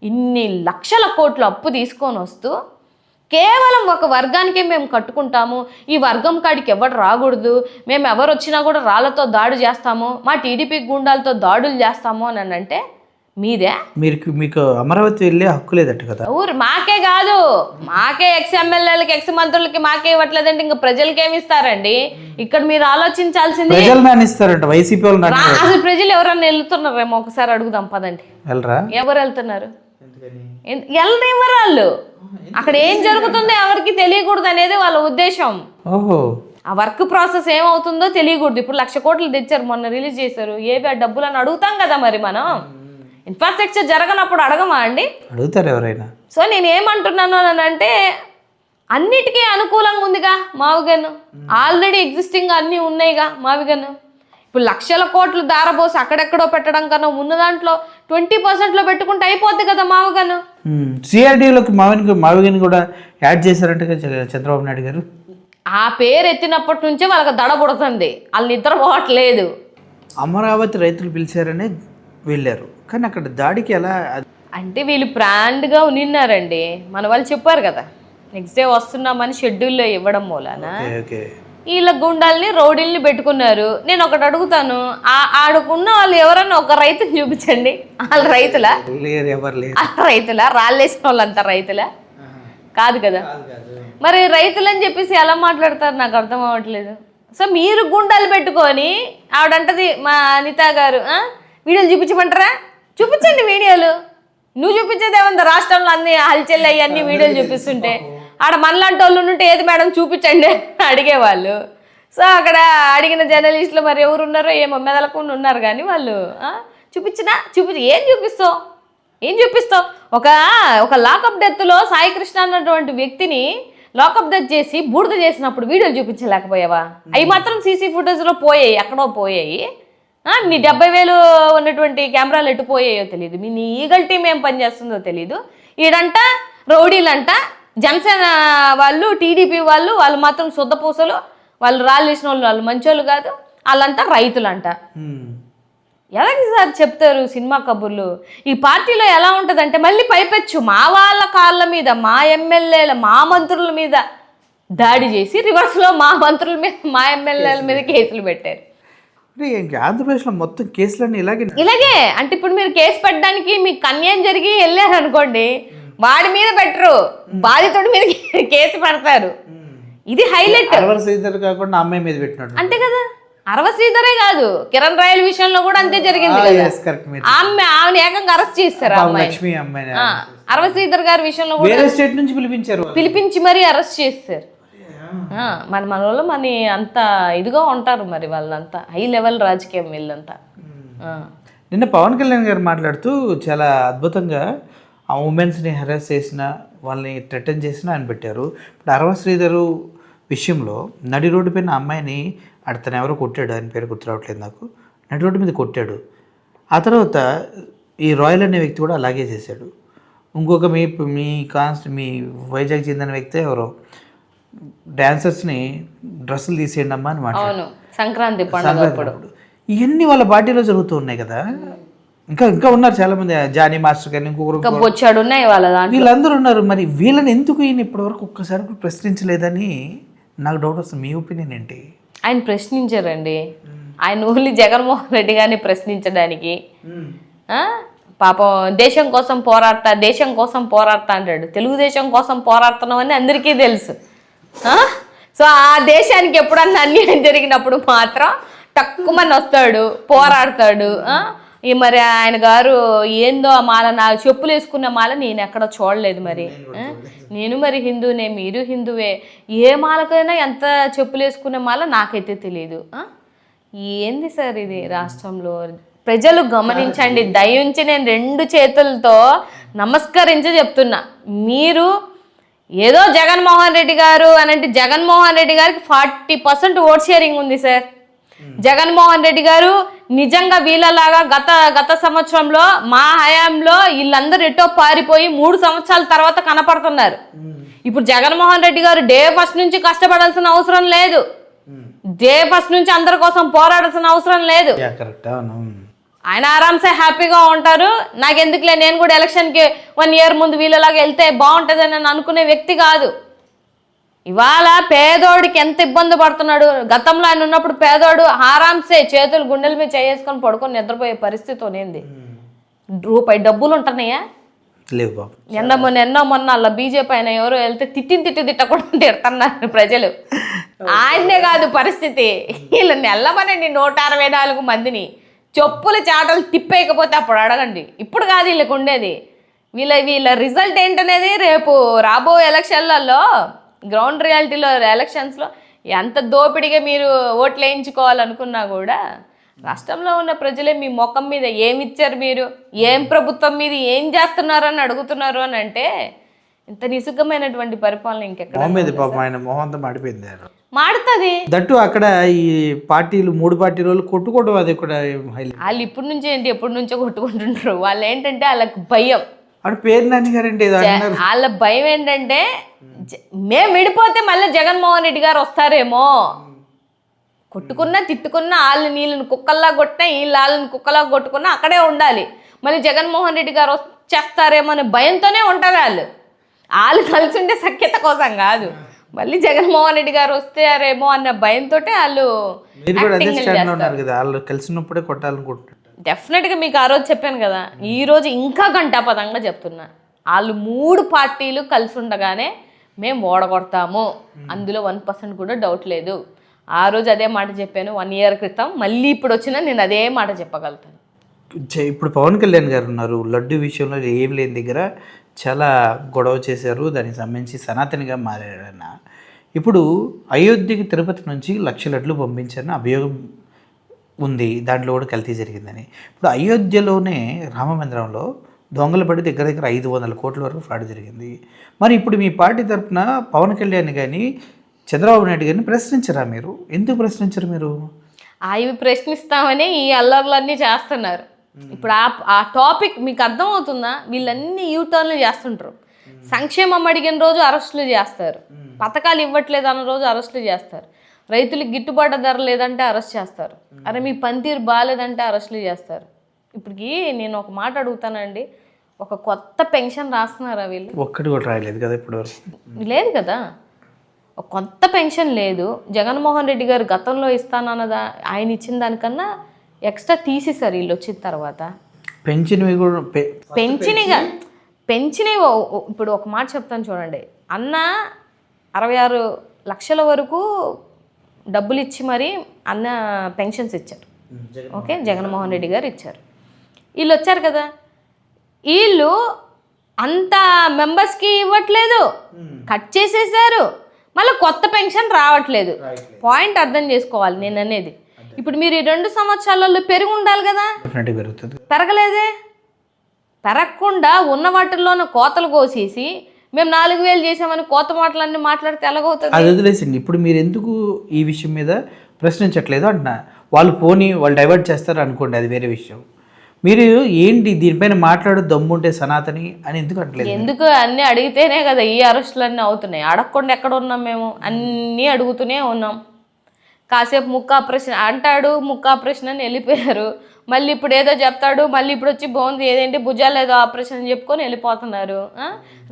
ఇన్ని లక్షల కోట్ల అప్పు తీసుకొని వస్తూ, కేవలం ఒక వర్గానికే మేము కట్టుకుంటాము, ఈ వర్గం కాడికి ఎవరు రాకూడదు, మేము ఎవరు వచ్చినా కూడా రాళ్లతో దాడి చేస్తాము, మా టీడీపీ గుండాలతో దాడులు చేస్తాము అని అంటే మీదే. మీకు అమరావతి వెళ్ళే హక్కు లేదట కదా. మాకే కాదు, మాకే ఎక్స్ ఎమ్మెల్యేలకి, ఎక్స్ మంత్రులకి మాకే ఇవ్వట్లేదంటే ఇంకా ప్రజలకి ఏమి ఇస్తారండి? ఇక్కడ మీరు ఆలోచించాల్సింది. వైసీపీ అసలు ప్రజలు ఎవరన్నా వెళ్తున్నారేమో ఒకసారి అడుగుదాం పదండి. ఎవరు వెళ్తున్నారు? వెళ్ళనివ్వరు వాళ్ళు. అక్కడ ఏం జరుగుతుందో ఎవరికి తెలియకూడదు అనేది వాళ్ళ ఉద్దేశం. ఆ వర్క్ ప్రాసెస్ ఏమవుతుందో తెలియకూడదు. ఇప్పుడు 1,00,000 కోట్లు తెచ్చారు, మొన్న రిలీజ్ చేశారు, ఏవి ఆ డబ్బులు అని అడుగుతాం కదా. మరి మనం ఇన్ఫ్రాస్ట్రక్చర్ జరగనప్పుడు అడగమా అండి? అడుగుతారు ఎవరైనా. సో నేను ఏమంటున్నాను అని అంటే, అన్నిటికీ అనుకూలంగా ఉందిగా మావిగన్, ఆల్రెడీ ఎగ్జిస్టింగ్ అన్నీ ఉన్నాయిగా మావిగన్. ఇప్పుడు 1,00,000 కోట్లు దారబోసి అక్కడెక్కడో పెట్టడం కన్నా ఉన్న దాంట్లో 20% పెట్టుకుంటే అయిపోద్ది కదా మావిగన్. సిఆర్డీలోకి మావిగన్ కూడా యాడ్ చేశారంటే చంద్రబాబు నాయుడు గారు. ఆ పేరు ఎత్తినప్పటి నుంచే వాళ్ళకి దడ పుడుతుంది, వాళ్ళు నిద్రపోవట్లేదు. అమరావతి రైతులు పిలిచారని వెళ్ళారు, కానీ అక్కడ దాడికి ఎలా? అంటే వీళ్ళు బ్రాండ్గా నిన్నారండి, మన వాళ్ళు చెప్పారు కదా నెక్స్ట్ డే వస్తున్నామని షెడ్యూల్లో ఇవ్వడం మూలాన ఓకే వీళ్ళ గుండాల్ని రౌడీల్ని పెట్టుకున్నారు. నేను ఒకటి అడుగుతాను, ఆడుకున్న వాళ్ళు ఎవరన్నా ఒక రైతుని చూపించండి. వాళ్ళు రైతులా? లేరు, ఎవరు లేరు. రైతులా? రాళ్ళేసిన వాళ్ళంతా రైతులా? కాదు కదా. మరి రైతులని చెప్పేసి ఎలా మాట్లాడతారు నాకు అర్థం అవ్వట్లేదు. సో మీరు గుండాలు పెట్టుకొని ఆవిడంటది మా అనిత గారు వీడియోలు చూపించమంటారా? చూపించండి వీడియోలు. నువ్వు చూపించేది ఏమంది? రాష్ట్రంలో అన్ని హల్చల్ అయ్యి అన్ని వీడియోలు చూపిస్తుంటే ఆడ మనలాంటి వాళ్ళు ఉంటే ఏది మేడం చూపించండి అడిగేవాళ్ళు. సో అక్కడ అడిగిన జర్నలిస్టులు మరి ఎవరు ఉన్నారో ఏమో మెదలకుండా ఉన్నారు, కానీ వాళ్ళు ఏం చూపిస్తావు? ఒక లాకప్ డెత్లో సాయి కృష్ణ అన్నటువంటి వ్యక్తిని లాకప్ డెత్ చేసి బూడిద చేసినప్పుడు వీడియోలు చూపించలేకపోయావా? అవి మాత్రం సీసీ ఫుటేజ్లో పోయాయి, ఎక్కడో పోయాయి. మీ 70,000 ఉన్నటువంటి కెమెరాలు ఎటు పోయాయో తెలియదు, మీ ఈగల్ టీం ఏం పనిచేస్తుందో తెలీదు. ఈడంట రౌడీలంట, జనసేన వాళ్ళు, టీడీపీ వాళ్ళు మాత్రం శుద్ధపూసలు, వాళ్ళు రాళ్ళేసిన వాళ్ళు మంచోళ్ళు కాదు, వాళ్ళంతా రైతులంట. ఎలాగే సార్ చెప్తారు సినిమా కబుర్లు? ఈ పార్టీలో ఎలా ఉంటుందంటే మళ్ళీ పైపెచ్చు మా వాళ్ళ కాళ్ళ మీద, మా ఎమ్మెల్యేల, మా మంత్రుల మీద దాడి చేసి రివర్స్లో మా మంత్రుల మీద, మా ఎమ్మెల్యేల మీద కేసులు పెట్టారు. ఆంధ్రప్రదేశ్లో మొత్తం కేసులన్నీ ఇలాగే. అంటే ఇప్పుడు మీరు కేసు పెట్టడానికి మీకు అన్యాయం జరిగి వెళ్ళారు అనుకోండి, వాడి మీద పెట్టరు, బాధితుడి మీద కేసు పెడతారు. ఇది హైలైట్. కాకుండా అమ్మాయి మీద పెట్టినాడు అంతే కదా. అరవ శ్రీధరే కాదు, కిరణ్ రాయల్ విషయంలో కూడా అంతే జరిగింది కదా. ఆమె ఏకంగా అరెస్ట్ చేస్తారు. అరవ శ్రీధర్ గారి విషయంలో కూడా స్టేట్ నుంచి పిలిపించి మరీ అరెస్ట్ చేస్తారు. మన వాళ్ళు మన అంత ఇదిగా ఉంటారు, మరి వాళ్ళంతా హై లెవెల్ రాజకీయం వీళ్ళంతా. నిన్న పవన్ కళ్యాణ్ గారు మాట్లాడుతూ చాలా అద్భుతంగా ఆ ఉమెన్స్ని హెరాస్ చేసిన, వాళ్ళని థ్రెటన్ చేసిన అని పెట్టారు. ఇప్పుడు అరవ శ్రీధరు విషయంలో నడి రోడ్డు పైన అమ్మాయిని అతను ఎవరో కొట్టాడు, ఆయన పేరు గుర్తు రావట్లేదు నాకు, నడి రోడ్డు మీద కొట్టాడు. ఆ తర్వాత ఈ రాయల్ అనే వ్యక్తి కూడా అలాగే చేశాడు. ఇంకొక మీ వైజాగ్ చెందిన వ్యక్తి ఎవరో డాన్సర్స్ని డ్రెస్సులు తీసేయండి అమ్మా అని మాట్లాడు. సంక్రాంతి ఇవన్నీ వాళ్ళ పార్టీలో జరుగుతూ ఉన్నాయి కదా. ఇంకా ఉన్నారు చాలా మంది, జానీ మాస్టర్ కానీ ఇంకొకరు ఉన్నాయి, వీళ్ళందరూ ఉన్నారు. మరి వీళ్ళని ఎందుకు ఈయన ఇప్పటివరకు ఒక్కసారి ప్రశ్నించలేదని నాకు డౌట్ వస్తుంది. మీ ఒపీనియన్ ఏంటి? ఆయన ప్రశ్నించారండి. ఆయన ఓన్లీ జగన్మోహన్ రెడ్డి గారిని ప్రశ్నించడానికి. పాపం దేశం కోసం పోరాడతా అంటాడు. తెలుగుదేశం కోసం పోరాడుతున్నామని అందరికీ తెలుసు. సో ఆ దేశానికి ఎప్పుడన్నా అన్యాయం జరిగినప్పుడు మాత్రం తక్కువని వస్తాడు, పోరాడతాడు. మరి ఆయన గారు ఏందో ఆ మాల, నా చెప్పులు వేసుకున్న మాల నేను ఎక్కడ చూడలేదు. మరి నేను మరి హిందూనే, మీరు హిందువే, ఏ మాలకైనా ఎంత చెప్పులు వేసుకునే మాల నాకైతే తెలియదు. ఏంది సార్ ఇది రాష్ట్రంలో? ప్రజలు గమనించండి దయించి, నేను 2 చేతులతో నమస్కరించి చెప్తున్నా. మీరు ఏదో జగన్మోహన్ రెడ్డి గారు అనంటే జగన్మోహన్ రెడ్డి గారికి 40% ఓట్ షేరింగ్ ఉంది సార్. జగన్మోహన్ రెడ్డి గారు నిజంగా వీళ్ళలాగా గత సంవత్సరంలో మా హయాంలో వీళ్ళందరూ ఎటో పారిపోయి 3 సంవత్సరాల తర్వాత కనపడుతున్నారు. ఇప్పుడు జగన్మోహన్ రెడ్డి గారు డే ఫస్ట్ నుంచి కష్టపడాల్సిన అవసరం లేదు, డే ఫస్ట్ నుంచి అందరి కోసం పోరాడాల్సిన అవసరం లేదు. ఆయన ఆరామ్సే హ్యాపీగా ఉంటారు. నాకెందుకులే, నేను కూడా ఎలక్షన్కి 1 ఇయర్ ముందు వీళ్ళలాగా వెళ్తే బాగుంటుందని అని అనుకునే వ్యక్తి కాదు. ఇవాళ పేదోడికి ఎంత ఇబ్బంది పడుతున్నాడు. గతంలో ఆయన ఉన్నప్పుడు పేదోడు ఆరామ్సే చేతులు గుండెల మీద చేసుకొని పడుకొని నిద్రపోయే పరిస్థితి ఉంది. రూపాయి డబ్బులు ఉంటున్నాయా? లేవు. ఎన్నో మొన్న అలా బీజేపీ ఆయన ఎవరో వెళ్తే తిట్టకుండా తిడుతున్నారు ప్రజలు. ఆయనే కాదు పరిస్థితి, వీళ్ళని వెళ్ళమనండి 164 మందిని చెప్పుల చాటలు తిప్పేయకపోతే అప్పుడు అడగండి. ఇప్పుడు కాదు వీళ్ళకి ఉండేది. వీళ్ళ రిజల్ట్ ఏంటనేది రేపు రాబోయే ఎలక్షన్లలో, గ్రౌండ్ రియాలిటీలో ఎలక్షన్స్లో ఎంత దోపిడిగా మీరు ఓట్లు వేయించుకోవాలనుకున్నా కూడా రాష్ట్రంలో ఉన్న ప్రజలే మీ ముఖం మీద ఏమిచ్చారు, మీరు ఏం ప్రభుత్వం మీద ఏం చేస్తున్నారు అని అడుగుతున్నారు అని అంటే ఇంత నిసుగమైనటువంటి పరిపాలన ఇంకెక్కడ మాడుతుంది. దట్టు అక్కడ ఈ పార్టీలు 3 పార్టీల వాళ్ళు కొట్టుకోవడం, అది కూడా వాళ్ళు ఇప్పుడు నుంచి ఏంటి ఎప్పటి నుంచో కొట్టుకుంటుంటారు. వాళ్ళు ఏంటంటే వాళ్ళకి భయం, ఆడు పేరు నాని గారండి ఏదో అన్నారు. వాళ్ళ భయం ఏంటంటే మేము విడిపోతే మళ్ళీ జగన్మోహన్ రెడ్డి గారు వస్తారేమో, కొట్టుకున్నా తిట్టుకున్నా వాళ్ళని నీళ్ళని కుక్కల్లా కొట్టినా వీళ్ళు వాళ్ళని కుక్కలా కొట్టుకున్నా అక్కడే ఉండాలి, మళ్ళీ జగన్మోహన్ రెడ్డి గారు వచ్చేస్తారేమో అనే భయంతోనే ఉంటారు వాళ్ళు కలిసి ఉండే సఖ్యత కోసం కాదు, మళ్ళీ జగన్మోహన్ రెడ్డి గారు వస్తారేమో అన్న భయంతో వాళ్ళు కలిసినప్పుడే కొట్టాలనుకుంటున్నారు. డెఫినెట్గా మీకు ఆ రోజు చెప్పాను కదా, ఈ రోజు ఇంకా ఘంటాపదంగా చెప్తున్నా, వాళ్ళు 3 పార్టీలు కలిసి ఉండగానే మేము ఓడగొడతాము, అందులో 1% కూడా డౌట్ లేదు. ఆ రోజు అదే మాట చెప్పాను 1 year క్రితం, మళ్ళీ ఇప్పుడు వచ్చినా నేను అదే మాట చెప్పగలుగుతాను. ఇప్పుడు పవన్ కళ్యాణ్ గారు ఉన్నారు, లడ్డు విషయంలో ఏం లేని దగ్గర చాలా గొడవ చేశారు, దానికి సంబంధించి సనాతనిగా మారాడన్న. ఇప్పుడు అయోధ్యకి తిరుపతి నుంచి 1,00,000 లడ్లు పంపించారని అభియోగం ఉంది, దాంట్లో కూడా కల్తీ జరిగిందని. ఇప్పుడు అయోధ్యలోనే రామ మందిరంలో దొంగలు పడి దగ్గర 500 కోట్ల వరకు ఫ్రాడ్ జరిగింది. మరి ఇప్పుడు మీ పార్టీ తరఫున పవన్ కళ్యాణ్ కానీ చంద్రబాబు నాయుడు గారిని ప్రశ్నించరా మీరు? ఎందుకు ప్రశ్నించరు మీరు? అవి ప్రశ్నిస్తామని ఈ అల్లర్లన్నీ చేస్తున్నారు. ఇప్పుడు ఆ టాపిక్ మీకు అర్థమవుతుందా? వీళ్ళన్నీ యూటర్న్లు చేస్తుంటారు. సంక్షేమం అడిగిన రోజు అరెస్టులు చేస్తారు, పథకాలు ఇవ్వట్లేదు అన్న రోజు అరెస్టులు చేస్తారు, రైతులకు గిట్టుబాటు ధర లేదంటే అరెస్ట్ చేస్తారు, అరే మీ పనితీరు బాగాలేదంటే అరెస్టులు చేస్తారు. ఇప్పటికి నేను ఒక మాట అడుగుతానండి, ఒక కొత్త పెన్షన్ రాస్తున్నారా వీళ్ళు? ఒక్కటి కూడా రాయలేదు కదా ఇప్పుడు లేదు కదా, ఒక కొత్త పెన్షన్ లేదు. జగన్మోహన్ రెడ్డి గారు గతంలో ఇస్తానన్నదా ఆయన ఇచ్చిన దానికన్నా ఎక్స్ట్రా తీసేసారు వీళ్ళు వచ్చిన తర్వాత. పెంచినవి కూడా పెంచినవి ఇప్పుడు ఒక మాట చెప్తాను చూడండి, అన్న 66 లక్షల వరకు డబ్బులు ఇచ్చి మరి అన్న పెన్షన్స్ ఇచ్చారు. ఓకే, జగన్మోహన్ రెడ్డి గారు ఇచ్చారు. వీళ్ళు వచ్చారు కదా, వీళ్ళు అంత మెంబర్స్కి ఇవ్వట్లేదు, కట్ చేసేసారు, మళ్ళీ కొత్త పెన్షన్ రావట్లేదు. పాయింట్ అర్థం చేసుకోవాలి నేను అనేది. ఇప్పుడు మీరు ఈ 2 సంవత్సరాలలో పెరిగి ఉండాలి కదా, పెరగలేదే. పెరగకుండా ఉన్న వాటిల్లోనూ కోతలు కోసేసి మేము 4,000 చేసామని కోత మాటలన్నీ మాట్లాడితే ఎలాగవుతుంది? అది వదిలేసింది. ఇప్పుడు మీరు ఎందుకు ఈ విషయం మీద ప్రశ్నించట్లేదు అంటున్నా. వాళ్ళు వాళ్ళు డైవర్ట్ చేస్తారు అనుకోండి, అది వేరే విషయం. మీరు ఏంటి దీనిపైన మాట్లాడు దమ్ముంటే సనాతని అని ఎందుకు అంటలేదు? ఎందుకు అన్నీ అడిగితేనే కదా ఈ అరెస్టులన్నీ అవుతున్నాయి. అడగకుండా ఎక్కడ ఉన్నాం మేము? అన్నీ అడుగుతూనే ఉన్నాం. కాసేపు ముక్క ఆపరేషన్ అంటాడు, ముక్క ఆపరేషన్ అని వెళ్ళిపోయారు. మళ్ళీ ఇప్పుడు ఏదో చెప్తాడు, మళ్ళీ ఇప్పుడు వచ్చి బాగుంది ఏదేంటి భుజాలు ఏదో ఆపరేషన్ అని చెప్పుకొని వెళ్ళిపోతున్నారు.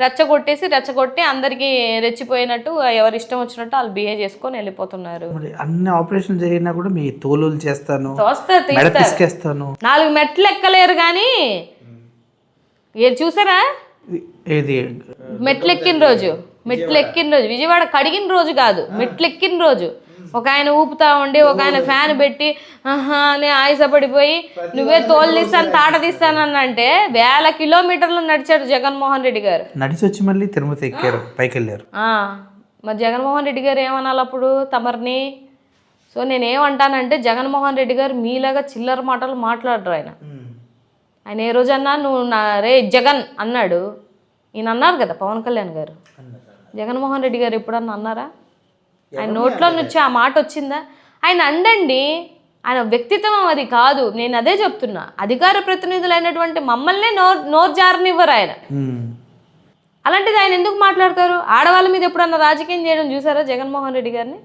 రెచ్చగొట్టి అందరికీ రెచ్చిపోయినట్టు ఎవరి ఇష్టం వచ్చినట్టు వాళ్ళు బిహేవ్ చేసుకొని వెళ్ళిపోతున్నారు. అన్ని ఆపరేషన్ జరిగినా కూడా మీ తోలు చేస్తాను, 4 మెట్లు ఎక్కలేరు కానీ ఏది చూసారా? ఏది మెట్లు ఎక్కిన రోజు విజయవాడ కడిగిన రోజు కాదు, మెట్లు ఎక్కిన రోజు ఒక ఆయన ఊపుతా ఉండి ఒక ఆయన ఫ్యాన్ పెట్టి అని ఆయాసపడిపోయి నువ్వే తోలు తీస్తాను తాట తీస్తానంటే 1000 కిలోమీటర్లు నడిచాడు జగన్మోహన్ రెడ్డి గారు. నడిచి వచ్చి మళ్ళీ తిరుమతి ఎక్కారు, పైకి వెళ్ళారు. మరి జగన్మోహన్ రెడ్డి గారు ఏమనాలి అప్పుడు తమరిని? సో నేనేమంటానంటే జగన్మోహన్ రెడ్డి గారు మీలాగా చిల్లర మాటలు మాట్లాడరు. ఆయన ఏ రోజన్నా నువ్వు రే జగన్ అన్నాడు, ఈయన అన్నారు కదా పవన్ కళ్యాణ్ గారు. జగన్మోహన్ రెడ్డి గారు ఎప్పుడన్నా అన్నారా? ఆయన నోట్లో నుంచి ఆ మాట వచ్చిందా? ఆయన అండండి, ఆయన వ్యక్తిత్వం అది కాదు. నేను అదే చెప్తున్నా, అధికార ప్రతినిధులైనటువంటి మమ్మల్నే నోరు జారనివ్వరు ఆయన. అలాంటిది ఆయన ఎందుకు మాట్లాడతారు? ఆడవాళ్ళ మీద ఎప్పుడన్నా రాజకీయం చేయడం చూసారా జగన్మోహన్ రెడ్డి గారిని?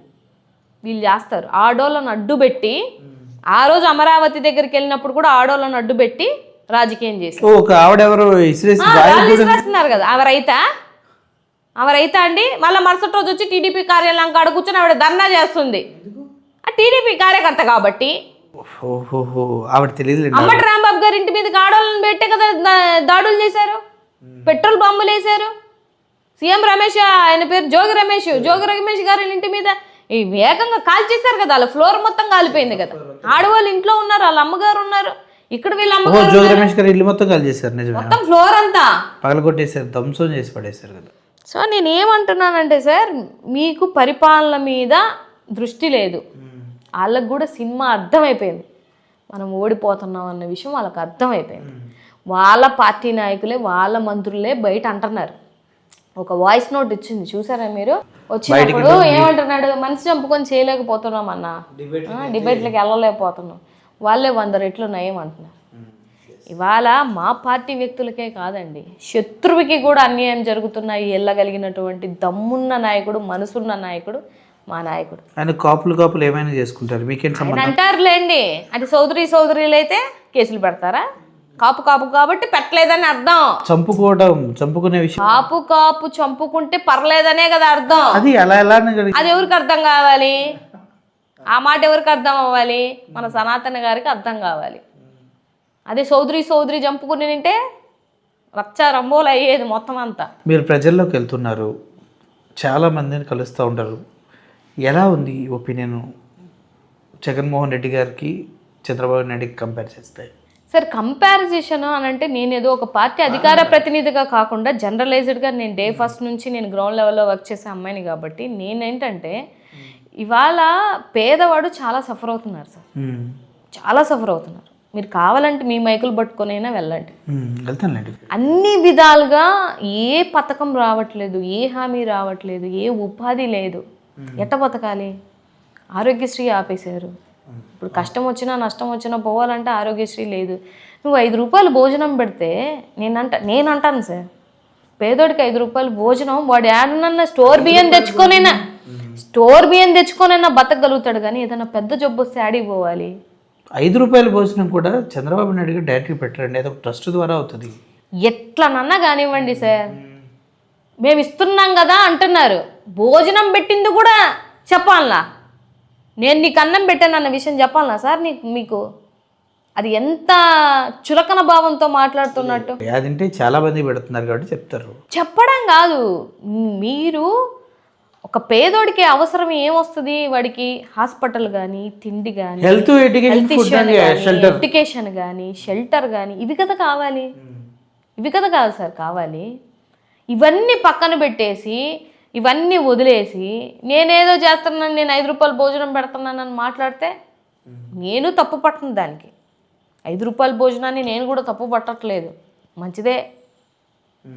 వీళ్ళు చేస్తారు. ఆడోళ్ళను అడ్డుపెట్టి ఆ రోజు అమరావతి దగ్గరికి వెళ్ళినప్పుడు కూడా ఆడోళ్ళను అడ్డుపెట్టి రాజకీయం చేసి విసిరేస్తున్నారు కదా. ఆమె రైతా అండి, మళ్ళీ మరుసటి రోజు వచ్చి టీడీపీ కార్యాలయం కాడ కూర్చొని ఆవిడ ధర్నా చేస్తుంది. ఆ టీడీపీ కార్యకర్త కాబట్టి. అమ్మటి రాంబాబు గారి ఇంటి మీద ఆడోళ్ళని పెట్టే కదా దాడులు చేశారు, పెట్రోల్ బాంబులు వేశారు. సీఎం రమేష్, ఆయన పేరు జోగి రమేష్ గారి ఇంటి మీద ఈ వేగంగా కాల్చేశారు కదా, వాళ్ళ ఫ్లోర్ మొత్తం కాలిపోయింది కదా. ఆడవాళ్ళు ఇంట్లో ఉన్నారు, వాళ్ళ అమ్మగారు ఉన్నారు. ఇక్కడ వీళ్ళ అమ్మగారు మొత్తం ఫ్లోర్ అంతా పగలగొట్టేశారు, ధ్వంసం చేసి పడేశారు కదా. సో నేను ఏమంటున్నానంటే సార్, మీకు పరిపాలన మీద దృష్టి లేదు. వాళ్ళకు కూడా సినిమా అర్థమైపోయింది, మనం ఓడిపోతున్నాం అన్న విషయం వాళ్ళకి అర్థమైపోయింది. వాళ్ళ పార్టీ నాయకులే వాళ్ళ మంత్రులే బయట అంటున్నారు. ఒక వాయిస్ నోట్ ఇచ్చింది చూసారా మీరు? వచ్చినప్పుడు ఏమంటున్నాడు, మనసు చంపుకొని చేయలేకపోతున్నాం అన్న, డిబేట్లకి వెళ్ళలేకపోతున్నాం, వాళ్ళే 100 రెట్లు నయం అంటున్నారు. ఇవాళ మా పార్టీ వ్యక్తులకే కాదండి, శత్రువుకి కూడా అన్యాయం జరుగుతున్నాయి వెళ్ళగలిగినటువంటి దమ్మున్న నాయకుడు, మనసున్న నాయకుడు మా నాయకుడు. ఆయన కాపులు ఏమైనా చేసుకుంటారు, మీకేం ఆయన సంబంధం? అంటారులేండి, అంటే సోదరీలు అయితే కేసులు పెడతారా? కాపు కాబట్టి పెట్టలేదని అర్థం. చంపుకునే విషయం, కాపు చంపుకుంటే పర్లేదనే కదా అర్థం. అది అది ఎవరికి అర్థం కావాలి? ఆ మాట ఎవరికి అర్థం అవ్వాలి? మన సనాతన గారికి అర్థం కావాలి. అదే సోదరి చంపుకుని నింటే రచ్చ రంబోలు అయ్యేది మొత్తం అంతా. మీరు ప్రజల్లోకి వెళ్తున్నారు, చాలా మందిని కలుస్తూ ఉంటారు, ఎలా ఉంది ఒపీనియన్ జగన్మోహన్ రెడ్డి గారికి చంద్రబాబు నాయుడికి కంపేర్ చేస్తే? సార్ కంపారిజేషన్ అని అంటే నేను ఏదో ఒక పార్టీ అధికార ప్రతినిధిగా కాకుండా జనరలైజ్డ్గా నేను డే ఫస్ట్ నుంచి నేను గ్రౌండ్ లెవెల్లో వర్క్ చేసే అమ్మాయిని కాబట్టి నేనేంటంటే ఇవాళ పేదవాడు చాలా సఫర్ అవుతున్నారు సార్, చాలా సఫర్ అవుతున్నారు. మీరు కావాలంటే మీ మైకులు పట్టుకొనైనా వెళ్ళండి, అన్ని విధాలుగా ఏ పథకం రావట్లేదు, ఏ హామీ రావట్లేదు, ఏ ఉపాధి లేదు. ఎట్ట బతకాలి? ఆరోగ్యశ్రీ ఆపేశారు. ఇప్పుడు కష్టం వచ్చినా నష్టం వచ్చినా పోవాలంటే ఆరోగ్యశ్రీ లేదు. నువ్వు 5 రూపాయలు భోజనం పెడితే నేనంటాను సార్, పేదోడికి 5 రూపాయలు భోజనం వాడు ఏడన్నా స్టోర్ బియ్యం తెచ్చుకొనైనా బతకగలుగుతాడు. కానీ ఏదైనా పెద్ద జబ్బు వస్తే ఆడికి పోవాలి. 5 రూపాయల భోజనం కూడా చంద్రబాబు నాయుడు గారు డైరెక్ట్గా పెట్టారండి, ఏదో ట్రస్ట్ ద్వారా అవుతుంది. ఎట్లనన్నా కానివ్వండి సార్, మేము ఇస్తున్నాం కదా అంటున్నారు, భోజనం పెట్టింది కూడా చెప్పాలనా? నేను నీకు అన్నం పెట్టాను అన్న విషయం చెప్పాలనా సార్ మీకు? అది ఎంత చులకన భావంతో మాట్లాడుతున్నట్టు. అదంటే చాలా మంది పెడుతున్నారు కాబట్టి చెప్తారు. చెప్పడం కాదు, మీరు ఒక పేదోడికి అవసరం ఏమొస్తుంది? వాడికి హాస్పిటల్ కానీ, తిండి కానీ, హెల్త్ ఎడ్యుకేషన్ కానీ, షెల్టర్ కానీ, ఇవి కదా కావాలి. ఇవి కదా కాదు సార్ కావాలి. ఇవన్నీ పక్కన పెట్టేసి, ఇవన్నీ వదిలేసి నేనేదో చేస్తున్నాను, నేను 5 రూపాయలు భోజనం పెడుతున్నానని మాట్లాడితే నేను తప్పు పట్టను దానికి. 5 రూపాయల భోజనాన్ని నేను కూడా తప్పు పట్టట్లేదు, మంచిదే.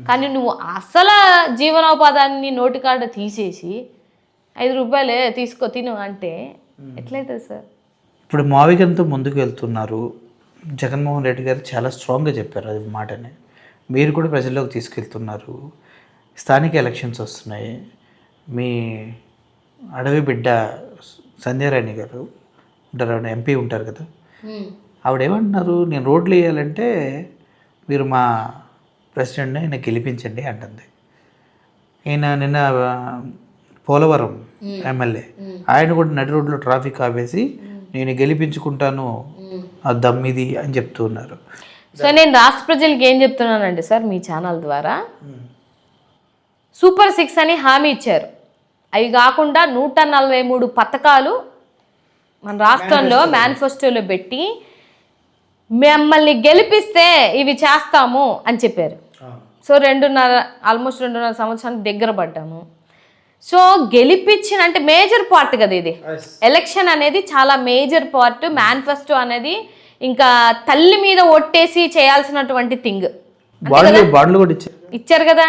కానీ నువ్వు అసలు జీవనోపాధాన్ని నోటికాడ తీసేసి 5 రూపాయలే తీసుకో తిను అంటే ఎట్లయితుంది సార్? ఇప్పుడు మావికంతో ముందుకు వెళ్తున్నారు, జగన్మోహన్ రెడ్డి గారు చాలా స్ట్రాంగ్గా చెప్పారు అది మాటని. మీరు కూడా ప్రజల్లోకి తీసుకెళ్తున్నారు. స్థానిక ఎలక్షన్స్ వస్తున్నాయి. మీ అడవి బిడ్డ సంధ్యారాణి గారు ఉంటారు, ఎంపీ ఉంటారు కదా, ఆవిడేమంటున్నారు, నేను రోడ్లు వేయాలంటే మీరు మా ప్రెసిడెంట్ని ఆయన గెలిపించండి అంటుంది. ఈయన నిన్న పోలవరం ఎమ్మెల్యే ఆయన కూడా నడి రోడ్లో ట్రాఫిక్ ఆపేసి నేను గెలిపించుకుంటాను ఆ దమ్మిది అని చెప్తూ ఉన్నారు. సో నేను రాష్ట్ర ప్రజలకి ఏం చెప్తున్నానండి సార్, మీ ఛానల్ ద్వారా సూపర్ 6 అని హామీ ఇచ్చారు. అవి కాకుండా 143 పథకాలు మన రాష్ట్రంలో మేనిఫెస్టోలో పెట్టి మిమ్మల్ని గెలిపిస్తే ఇవి చేస్తాము అని చెప్పారు. సో ఆల్మోస్ట్ 2.5 సంవత్సరానికి దగ్గర పడ్డాము. సో గెలిపించిన అంటే మేజర్ పార్ట్ కదా ఇది. ఎలక్షన్ అనేది చాలా మేజర్ పార్ట్. మేనిఫెస్టో అనేది ఇంకా తల్లి మీద ఒట్టేసి చేయాల్సినటువంటి థింగ్ ఇచ్చారు కదా.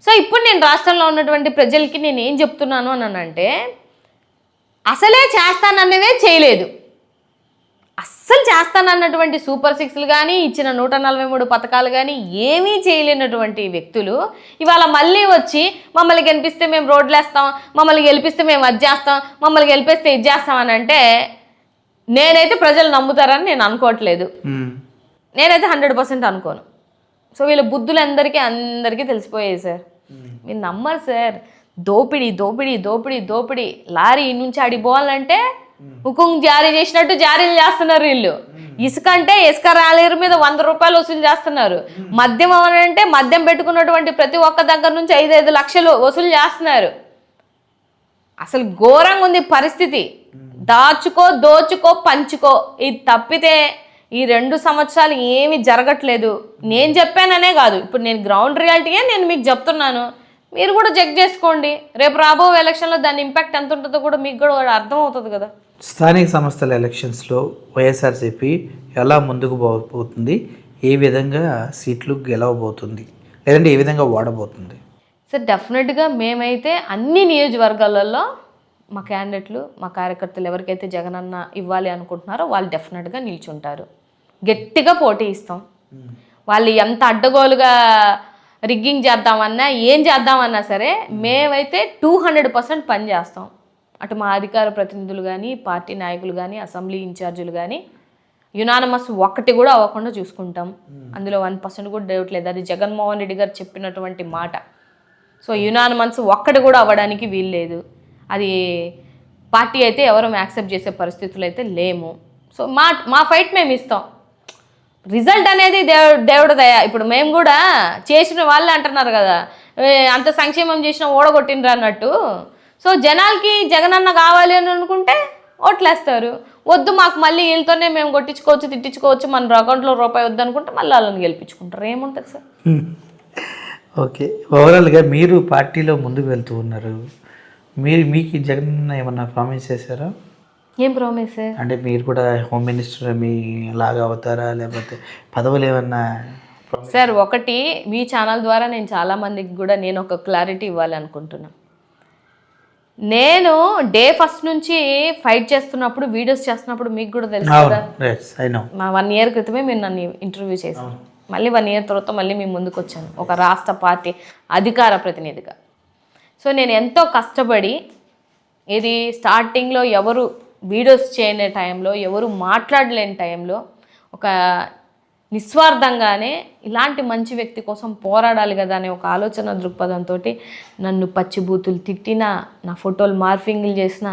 సో ఇప్పుడు నేను రాష్ట్రంలో ఉన్నటువంటి ప్రజలకి నేను ఏం చెప్తున్నాను అని అంటే, అసలే చేస్తానన్నవే చేయలేదు. అస్సలు చేస్తానన్నటువంటి సూపర్ 6లు కానీ, ఇచ్చిన 143 పథకాలు కానీ ఏమీ చేయలేనటువంటి వ్యక్తులు ఇవాళ మళ్ళీ వచ్చి మమ్మల్ని గెలిపిస్తే మేము రోడ్లు వేస్తాం, మమ్మల్ని గెలిపిస్తే మేము అది చేస్తాం, మమ్మల్ని గెలిపిస్తే ఇది చేస్తాం అని అంటే నేనైతే ప్రజలు నమ్ముతారని నేను అనుకోవట్లేదు. నేనైతే 100% అనుకోను. సో వీళ్ళ బుద్ధులు అందరికీ తెలిసిపోయాయి సార్. మీరు నమ్మరు సార్. దోపిడీ దోపిడీ దోపిడీ దోపిడీ. లారీ నుంచి అడిపోవాలంటే హుకుం జారీ చేసినట్టు జారీలు చేస్తున్నారు వీళ్ళు. ఇసుక అంటే ఇసుక రాలేరు మీద 100 రూపాయలు వసూలు చేస్తున్నారు. మద్యం అనంటే మద్యం పెట్టుకున్నటువంటి ప్రతి ఒక్క దగ్గర నుంచి 5-5 లక్షలు వసూలు చేస్తున్నారు. అసలు ఘోరంగా ఉంది పరిస్థితి. దాచుకో దోచుకో పంచుకో, ఇది తప్పితే ఈ 2 సంవత్సరాలు ఏమీ జరగట్లేదు. నేను చెప్పాననే కాదు, ఇప్పుడు నేను గ్రౌండ్ రియాలిటీయే నేను మీకు చెప్తున్నాను. మీరు కూడా చెక్ చేసుకోండి. రేపు రాబో ఎలక్షన్లో దాని ఇంపాక్ట్ ఎంత ఉంటుందో కూడా మీకు కూడా అర్థమవుతుంది కదా. స్థానిక సంస్థల ఎలక్షన్స్లో వైఎస్ఆర్సీపీ ఎలా ముందుకు పోతుంది, ఏ విధంగా సీట్లు గెలవబోతుంది, లేదంటే ఏ విధంగా వాడబోతుంది? సార్ డెఫినెట్గా మేమైతే అన్ని నియోజకవర్గాలలో మా క్యాండిడేట్లు, మా కార్యకర్తలు ఎవరికైతే జగనన్న ఇవ్వాలి అనుకుంటున్నారో వాళ్ళు డెఫినెట్గా నిల్చుంటారు. గట్టిగా పోటీ ఇస్తాం. వాళ్ళు ఎంత అడ్డగోలుగా రిగ్గింగ్ చేద్దామన్నా ఏం చేద్దామన్నా సరే మేమైతే 200% పని చేస్తాం. అటు మా అధికార ప్రతినిధులు కానీ, పార్టీ నాయకులు కానీ, అసెంబ్లీ ఇన్ఛార్జీలు కానీ యునానిమస్ ఒక్కటి కూడా అవ్వకుండా చూసుకుంటాం. అందులో 1% కూడా డౌట్ లేదు. అది జగన్మోహన్ రెడ్డి గారు చెప్పినటువంటి మాట. సో యునానిమస్ ఒక్కటి కూడా అవ్వడానికి వీలు లేదు. అది పార్టీ అయితే ఎవరు యాక్సెప్ట్ చేసే పరిస్థితులు అయితే లేము. సో మా ఫైట్ మేము ఇస్తాం. రిజల్ట్ అనేది దేవుడు దయ. ఇప్పుడు మేము కూడా చేసిన వాళ్ళే అంటున్నారు కదా, అంత సంక్షేమం చేసిన ఓడగొట్టినరు అన్నట్టు. సో జనాలకి జగనన్న కావాలి అని అనుకుంటే ఓట్లేస్తారు. వద్దు మాకు మళ్ళీ వీళ్ళతోనే మేము కొట్టించుకోవచ్చు, తిట్టించుకోవచ్చు, మన అకౌంట్లో రూపాయి వద్దు అనుకుంటే మళ్ళీ వాళ్ళని గెలిపించుకుంటారు. ఏముంటుంది సార్? ఓకే, ఓవరాల్గా మీరు పార్టీలో ముందుకు వెళ్తూ ఉన్నారు. మీకు జగన్ ఏమన్నా ప్రామిస్ చేశారా? ఏం ప్రామిస్? అంటే మీరు కూడా హోమ్ మినిస్టర్ మీ లాగా అవుతారా, లేకపోతే పదవులు ఏమన్నా? సార్ ఒకటి మీ ఛానల్ ద్వారా నేను చాలామందికి కూడా నేను ఒక క్లారిటీ ఇవ్వాలి అనుకుంటున్నా. నేను డే ఫస్ట్ నుంచి ఫైట్ చేస్తున్నప్పుడు, వీడియోస్ చేస్తున్నప్పుడు మీకు కూడా తెలుసు కదా, మా 1 year క్రితమే మీరు నన్ను ఇంటర్వ్యూ చేశాను. మళ్ళీ 1 year తర్వాత మళ్ళీ మీ ముందుకు వచ్చాను ఒక రాష్ట్ర పార్టీ అధికార ప్రతినిధిగా. సో నేను ఎంతో కష్టపడి, ఇది స్టార్టింగ్లో ఎవరు వీడియోస్ చేయని టైంలో, ఎవరు మాట్లాడలేని టైంలో, ఒక నిస్వార్థంగానే ఇలాంటి మంచి వ్యక్తి కోసం పోరాడాలి కదా అనే ఒక ఆలోచన దృక్పథంతో నన్ను పచ్చిబూతులు తిట్టినా, నా ఫోటోలు మార్ఫింగ్లు చేసినా,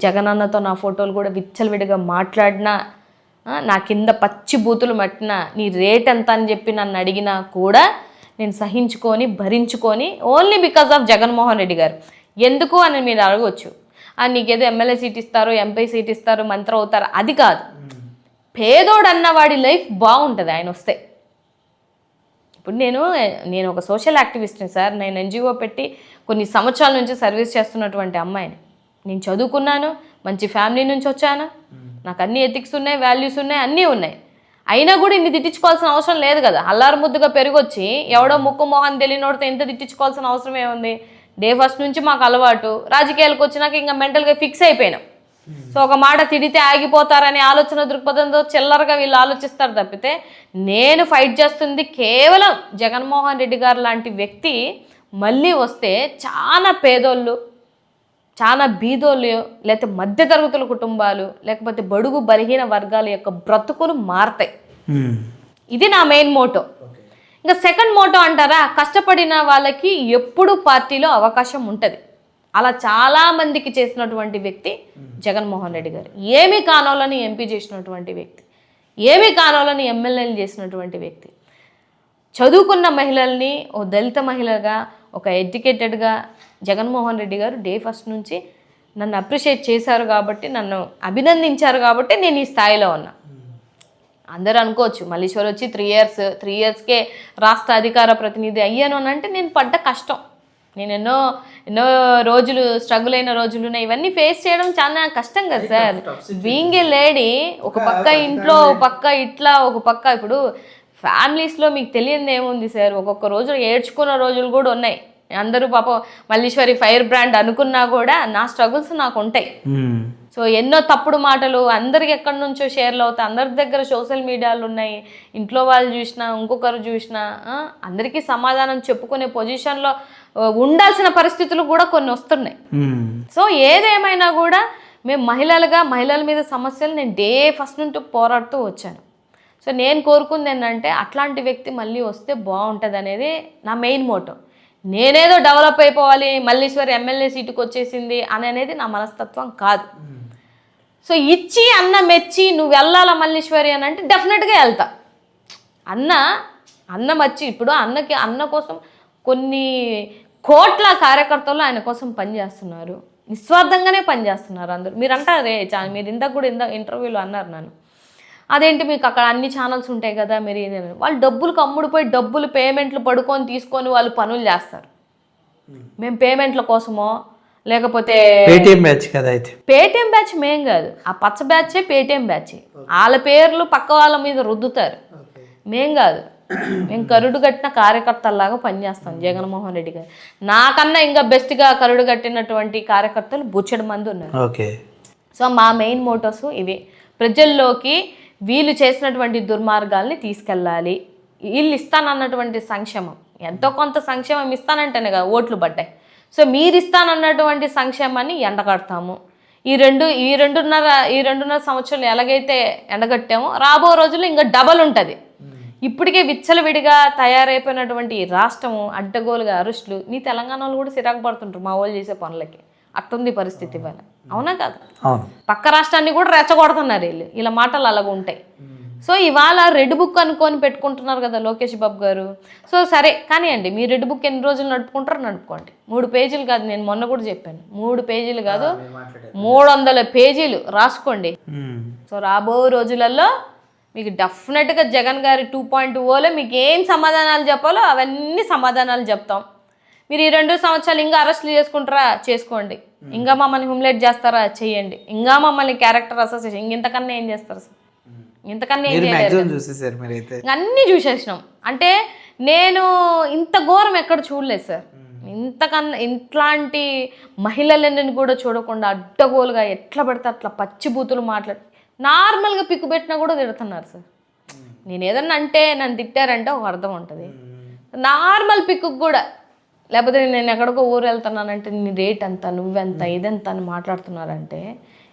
జగనన్నతో నా ఫోటోలు కూడా విచ్చలవిడిగా మాట్లాడినా, నా కింద పచ్చి బూతులు మట్టినా, నీ రేట్ ఎంత అని చెప్పి నన్ను అడిగినా కూడా నేను సహించుకొని భరించుకొని, only because of Jaganmohan Reddy గారు. ఎందుకు అని మీరు అడగవచ్చు. నీకేదో ఎమ్మెల్యే సీట్ ఇస్తారు, ఎంపీ సీట్ ఇస్తారు, మంత్రి అవుతారు, అది కాదు. పేదోడు అన్నవాడి లైఫ్ బాగుంటుంది ఆయన వస్తే. ఇప్పుడు నేను ఒక సోషల్ యాక్టివిస్ట్ని సార్. నేను NGO పెట్టి కొన్ని సంవత్సరాల నుంచి సర్వీస్ చేస్తున్నటువంటి అమ్మాయిని. నేను చదువుకున్నాను, మంచి ఫ్యామిలీ నుంచి వచ్చాను, నాకు అన్ని ఎథిక్స్ ఉన్నాయి, వాల్యూస్ ఉన్నాయి, అన్నీ ఉన్నాయి. అయినా కూడా ఇన్ని తిట్టించుకోవాల్సిన అవసరం లేదు కదా. అల్లారు ముద్దుగా పెరిగొచ్చి ఎవడో ముక్కు మొహం తెలియనోడితో ఎంత తిట్టించుకోవాల్సిన అవసరం ఏముంది? డే ఫస్ట్ నుంచి మాకు అలవాటు. రాజకీయాలకు వచ్చినాక ఇంకా మెంటల్గా ఫిక్స్ అయిపోయినాం. సో ఒక మాట తిడితే ఆగిపోతారనే ఆలోచన దృక్పథంతో చిల్లరగా వీళ్ళు ఆలోచిస్తారు తప్పితే, నేను ఫైట్ చేస్తుంది కేవలం జగన్మోహన్ రెడ్డి గారు లాంటి వ్యక్తి మళ్ళీ వస్తే చాలా పేదోళ్ళు, చాలా బీదోళ్ళు, లేకపోతే మధ్యతరగతుల కుటుంబాలు, లేకపోతే బడుగు బలహీన వర్గాల యొక్క బ్రతుకులు మారతాయి. ఇది నా మెయిన్ మోటో. ఇంకా సెకండ్ మోటో అంటారా, కష్టపడిన వాళ్ళకి ఎప్పుడు పార్టీలో అవకాశం ఉంటుంది. అలా చాలామందికి చేసినటువంటి వ్యక్తి జగన్మోహన్ రెడ్డి గారు. ఏమీ కానోళ్ళని ఎంపీ చేసినటువంటి వ్యక్తి, ఏమీ కానోళ్ళని ఎమ్మెల్యేలు చేసినటువంటి వ్యక్తి, చదువుకున్న మహిళల్ని ఓ దళిత మహిళగా, ఒక ఎడ్యుకేటెడ్గా జగన్మోహన్ రెడ్డి గారు డే ఫస్ట్ నుంచి నన్ను అప్రిషియేట్ చేశారు కాబట్టి, నన్ను అభినందించారు కాబట్టి నేను ఈ స్థాయిలో ఉన్నా. అందరూ అనుకోవచ్చు మల్లీశ్వర్ వచ్చి 3 yearsకే రాష్ట్ర అధికార ప్రతినిధి అయ్యాను అని అంటే, నేను పడ్డ కష్టం, నేను ఎన్నో రోజులు స్ట్రగుల్ అయిన రోజులు ఉన్నాయి. ఇవన్నీ ఫేస్ చేయడం చాలా కష్టం కదా సార్. బీయింగ్ ఏ లేడీ, ఒక పక్క ఇంట్లో, ఒక పక్క ఇట్లా, ఒక పక్క ఇప్పుడు ఫ్యామిలీస్లో మీకు తెలియదు ఏముంది సార్. ఒక్కొక్క రోజు ఏడ్చుకున్న రోజులు కూడా ఉన్నాయి. అందరూ పాపం మల్లీశ్వరి ఫైర్ బ్రాండ్ అనుకున్నా కూడా నా స్ట్రగుల్స్ నాకు ఉంటాయి. సో ఎన్నో తప్పుడు మాటలు అందరికి ఎక్కడి నుంచో షేర్లు అవుతాయి. అందరి దగ్గర సోషల్ మీడియాలు ఉన్నాయి. ఇంట్లో వాళ్ళు చూసినా, ఇంకొకరు చూసినా అందరికీ సమాధానం చెప్పుకునే పొజిషన్లో ఉండాల్సిన పరిస్థితులు కూడా కొన్ని వస్తున్నాయి. సో ఏదేమైనా కూడా మేము మహిళలుగా, మహిళల మీద సమస్యలు నేను డే ఫస్ట్ నుండి పోరాడుతూ వచ్చాను. సో నేను కోరుకుంది ఏంటంటే, అట్లాంటి వ్యక్తి మళ్ళీ వస్తే బాగుంటుంది అనేది నా మెయిన్ మోటో. నేనేదో డెవలప్ అయిపోవాలి, మల్లీశ్వరి ఎమ్మెల్యే సీటుకు వచ్చేసింది అని అనేది నా మనస్తత్వం కాదు. సో ఇచ్చి అన్న మెచ్చి నువ్వు వెళ్ళాలా మల్లీశ్వరి అని అంటే డెఫినెట్గా వెళ్తా. అన్న మచ్చి ఇప్పుడు అన్న కోసం కొన్ని కోట్ల కార్యకర్తలు ఆయన కోసం పనిచేస్తున్నారు, నిస్వార్థంగానే పనిచేస్తున్నారు అందరూ. మీరు అంటారే, మీరు ఇందాక కూడా ఇంటర్వ్యూలో అన్నారు నన్ను, అదేంటి మీకు అక్కడ అన్ని ఛానల్స్ ఉంటాయి కదా, మీరు వాళ్ళు డబ్బులకు అమ్ముడుపోయి డబ్బులు పేమెంట్లు పడుకొని తీసుకొని వాళ్ళు పనులు చేస్తారు. మేము పేమెంట్ల కోసమో లేకపోతే పేటీఎం బ్యాచ్ కదా, అయితే పేటీఎం బ్యాచ్ మేం కాదు, ఆ పచ్చ బ్యాచే పేటీఎం బ్యాచ్. వాళ్ళ పేర్లు పక్క వాళ్ళ మీద రుద్దుతారు, మేం కాదు. మేము కరుడు కట్టిన కార్యకర్తల్లాగా పనిచేస్తాం జగన్మోహన్ రెడ్డి గారు. నాకన్నా ఇంకా బెస్ట్గా కరుడు కట్టినటువంటి కార్యకర్తలు బుచ్చడి మంది ఉన్నారు. సో మా మెయిన్ మోటోస్ ఇవి. ప్రజల్లోకి వీళ్ళు చేసినటువంటి దుర్మార్గాల్ని తీసుకెళ్ళాలి, వీళ్ళు ఇస్తానన్నటువంటి సంక్షేమం, ఎంతో కొంత సంక్షేమం ఇస్తానంటేనే కదా ఓట్లు పడ్డాయి. సో మీరు ఇస్తానన్నటువంటి సంక్షేమాన్ని ఎండగడతాము. ఈ రెండున్నర సంవత్సరాలు ఎలాగైతే ఎండగట్టామో రాబో రోజుల్లో ఇంకా డబల్ ఉంటుంది. ఇప్పటికే విచ్చలవిడిగా తయారైపోయినటువంటి ఈ రాష్ట్రము అడ్డగోలుగా అరెస్టులు, మీ తెలంగాణ వాళ్ళు కూడా సిరాకు పడుతుంటారు మా వాళ్ళు చేసే పనులకి. అట్టుంది పరిస్థితి ఇవాళ, అవునా కాదు? పక్క రాష్ట్రాన్ని కూడా రెచ్చగొడుతున్నారు వీళ్ళు, ఇలా మాటలు అలాగ ఉంటాయి. సో ఇవాళ రెడ్ బుక్ అనుకొని పెట్టుకుంటున్నారు కదా లోకేష్ బాబు గారు. సో సరే కానీ అండి, మీ రెడ్ బుక్ ఎన్ని రోజులు నడుపుకుంటారో నడుపుకోండి. 3 పేజీలు కాదు, నేను మొన్న కూడా చెప్పాను, 3 పేజీలు కాదు 300 పేజీలు రాసుకోండి. సో రాబో రోజులలో మీకు డెఫినెట్గా జగన్ గారి 2.0లో మీకు ఏం సమాధానాలు చెప్పాలో అవన్నీ సమాధానాలు చెప్తాం. మీరు ఈ 2 సంవత్సరాలు ఇంకా అరెస్టులు చేసుకుంటారా చేసుకోండి, ఇంకా మమ్మల్ని హ్యూమిలేట్ చేస్తారా చేయండి, ఇంకా మమ్మల్ని క్యారెక్టర్ అసోసియేషన్ ఇంతకన్నా ఏం చేస్తారు సార్? ఇంతకన్నా ఏం చేయలేదు. అన్నీ చూసేసినాం. అంటే నేను ఇంత ఘోరం ఎక్కడ చూడలేదు సార్. ఇంతకన్నా ఇట్లాంటి మహిళలని కూడా చూడకుండా అడ్డగోలుగా ఎట్లా పడితే అట్లా పచ్చిబూతులు మాట్లాడి నార్మల్గా పిక్కు పెట్టినా కూడా తిడుతున్నారు సార్. నేను ఏదన్నా అంటే నన్ను తిట్టారంటే ఒక అర్థం ఉంటుంది. నార్మల్ పిక్కు కూడా, లేకపోతే నేను ఎక్కడికో ఊరు వెళ్తున్నానంటే నీ రేట్ ఎంత, నువ్వెంత, ఇదెంత అని మాట్లాడుతున్నారంటే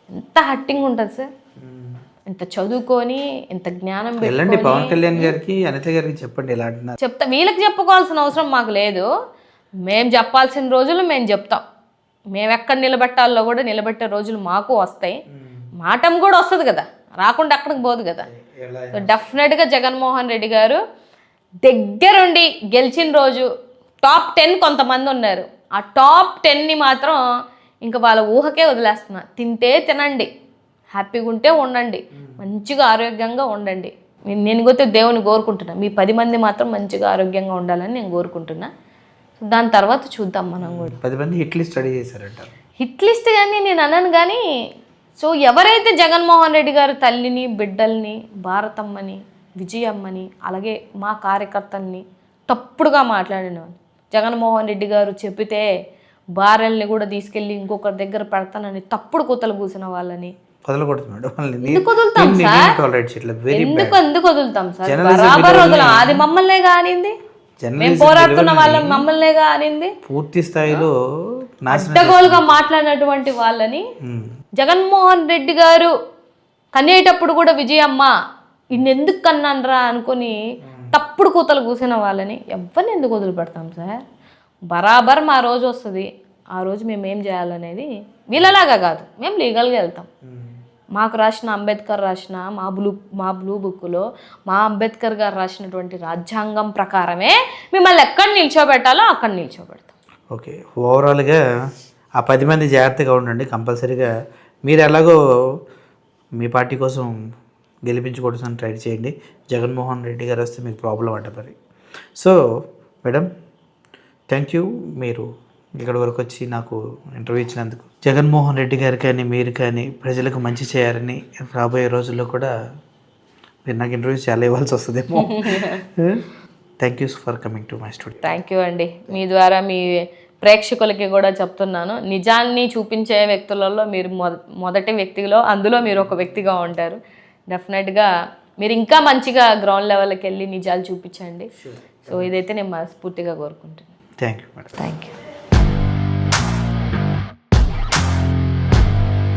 ఎంత హట్టింగ్ ఉంటుంది సార్. ఇంత చదువుకొని ఇంత జ్ఞానం పెట్టుకొని పవన్ కళ్యాణ్ గారికి అనిత గారికి చెప్పండి ఎలా అంటున్నారు. చెప్తా, వీళ్ళకి చెప్పుకోవాల్సిన అవసరం మాకు లేదు. మేము చెప్పాల్సిన రోజులు మేము చెప్తాం. మేము ఎక్కడ నిలబెట్టాలో కూడా నిలబెట్టే రోజులు మాకు వస్తాయి. మాటం కూడా వస్తుంది కదా, రాకుండా అక్కడికి పోదు కదా. సో డెఫినెట్గా జగన్మోహన్ రెడ్డి గారు దగ్గరుండి గెలిచిన రోజు టాప్ 10 కొంతమంది ఉన్నారు. ఆ టాప్ 10ని మాత్రం ఇంకా వాళ్ళ ఊహకే వదిలేస్తున్నా. తింటే తినండి, హ్యాపీగా ఉంటే ఉండండి, మంచిగా ఆరోగ్యంగా ఉండండి. నేను కూడా దేవుని కోరుకుంటున్నా, మీ 10 మంది మాత్రం మంచిగా ఆరోగ్యంగా ఉండాలని నేను కోరుకుంటున్నా. దాని తర్వాత చూద్దాం మనం కూడా. 10 మంది హిట్ లిస్ట్ స్టడీ చేశారంట. హిట్ లిస్ట్ కానీ నేను అన్నాను కానీ, సో ఎవరైతే జగన్మోహన్ రెడ్డి గారు తల్లిని, బిడ్డల్ని, భారతమ్మని, విజయమ్మని, అలాగే మా కార్యకర్తల్ని తప్పుడుగా మాట్లాడిన జగన్మోహన్ రెడ్డి గారు చెప్పితే భార్యల్ని కూడా తీసుకెళ్ళి ఇంకొకరి దగ్గర పెడతానని తప్పుడు కూతలు కూసిన వాళ్ళని ఎందుకు వదులుతాం సార్? బరాబర్ వదలం. అది మమ్మల్నే కానింది, మేము పోరాడుతున్న వాళ్ళని మమ్మల్నే కానింది. పూర్తి స్థాయిలో అడ్డగోలుగా మాట్లాడినటువంటి వాళ్ళని జగన్మోహన్ రెడ్డి గారు కనేటప్పుడు కూడా విజయమ్మ ఇన్నెందుకు కన్నానరా అనుకుని తప్పుడు కూతలు కూసిన వాళ్ళని ఎవరిని ఎందుకు వదిలిపెడతాం సార్? బరాబర్ మా రోజు వస్తుంది, ఆ రోజు మేము ఏం చేయాలనేది వీళ్ళలాగా కాదు, మేము లీగల్గా వెళ్తాం. మాకు రాసిన అంబేద్కర్ రాసిన మా బ్లూ బుక్లో మా అంబేద్కర్ గారు రాసినటువంటి రాజ్యాంగం ప్రకారమే మిమ్మల్ని ఎక్కడ నిల్చోబెట్టాలో అక్కడ నిల్చోబెడతాం. ఓకే, ఓవరాల్గా ఆ 10 మంది జాగ్రత్తగా ఉండండి. కంపల్సరీగా మీరు ఎలాగో మీ పార్టీ కోసం గెలిపించుకోవడానికి ట్రై చేయండి. జగన్మోహన్ రెడ్డి గారు వస్తే మీకు ప్రాబ్లం అంట మరి. సో మేడం, థ్యాంక్ యూ, మీరు ఇక్కడ వరకు వచ్చి నాకు ఇంటర్వ్యూ ఇచ్చినందుకు. జగన్మోహన్ రెడ్డి గారు కానీ మీరు కానీ ప్రజలకు మంచి చేయాలని రాబోయే రోజుల్లో కూడా మీరు నాకు ఇంటర్వ్యూస్ చాలా ఇవ్వాల్సి వస్తుందేమో. Thank you for coming to my studio. Thank you అండి. మీ ద్వారా మీ ప్రేక్షకులకి కూడా చెప్తున్నాను, నిజాన్ని చూపించే వ్యక్తులలో మీరు మొదటి వ్యక్తిలో, అందులో మీరు ఒక వ్యక్తిగా ఉంటారు. డెఫినెట్గా మీరు ఇంకా మంచిగా గ్రౌండ్ లెవెల్కి వెళ్ళి నిజాలు చూపించండి. సో ఇదైతే నేను మనస్ఫూర్తిగా కోరుకుంటున్నాను. Thank you madam. Thank you.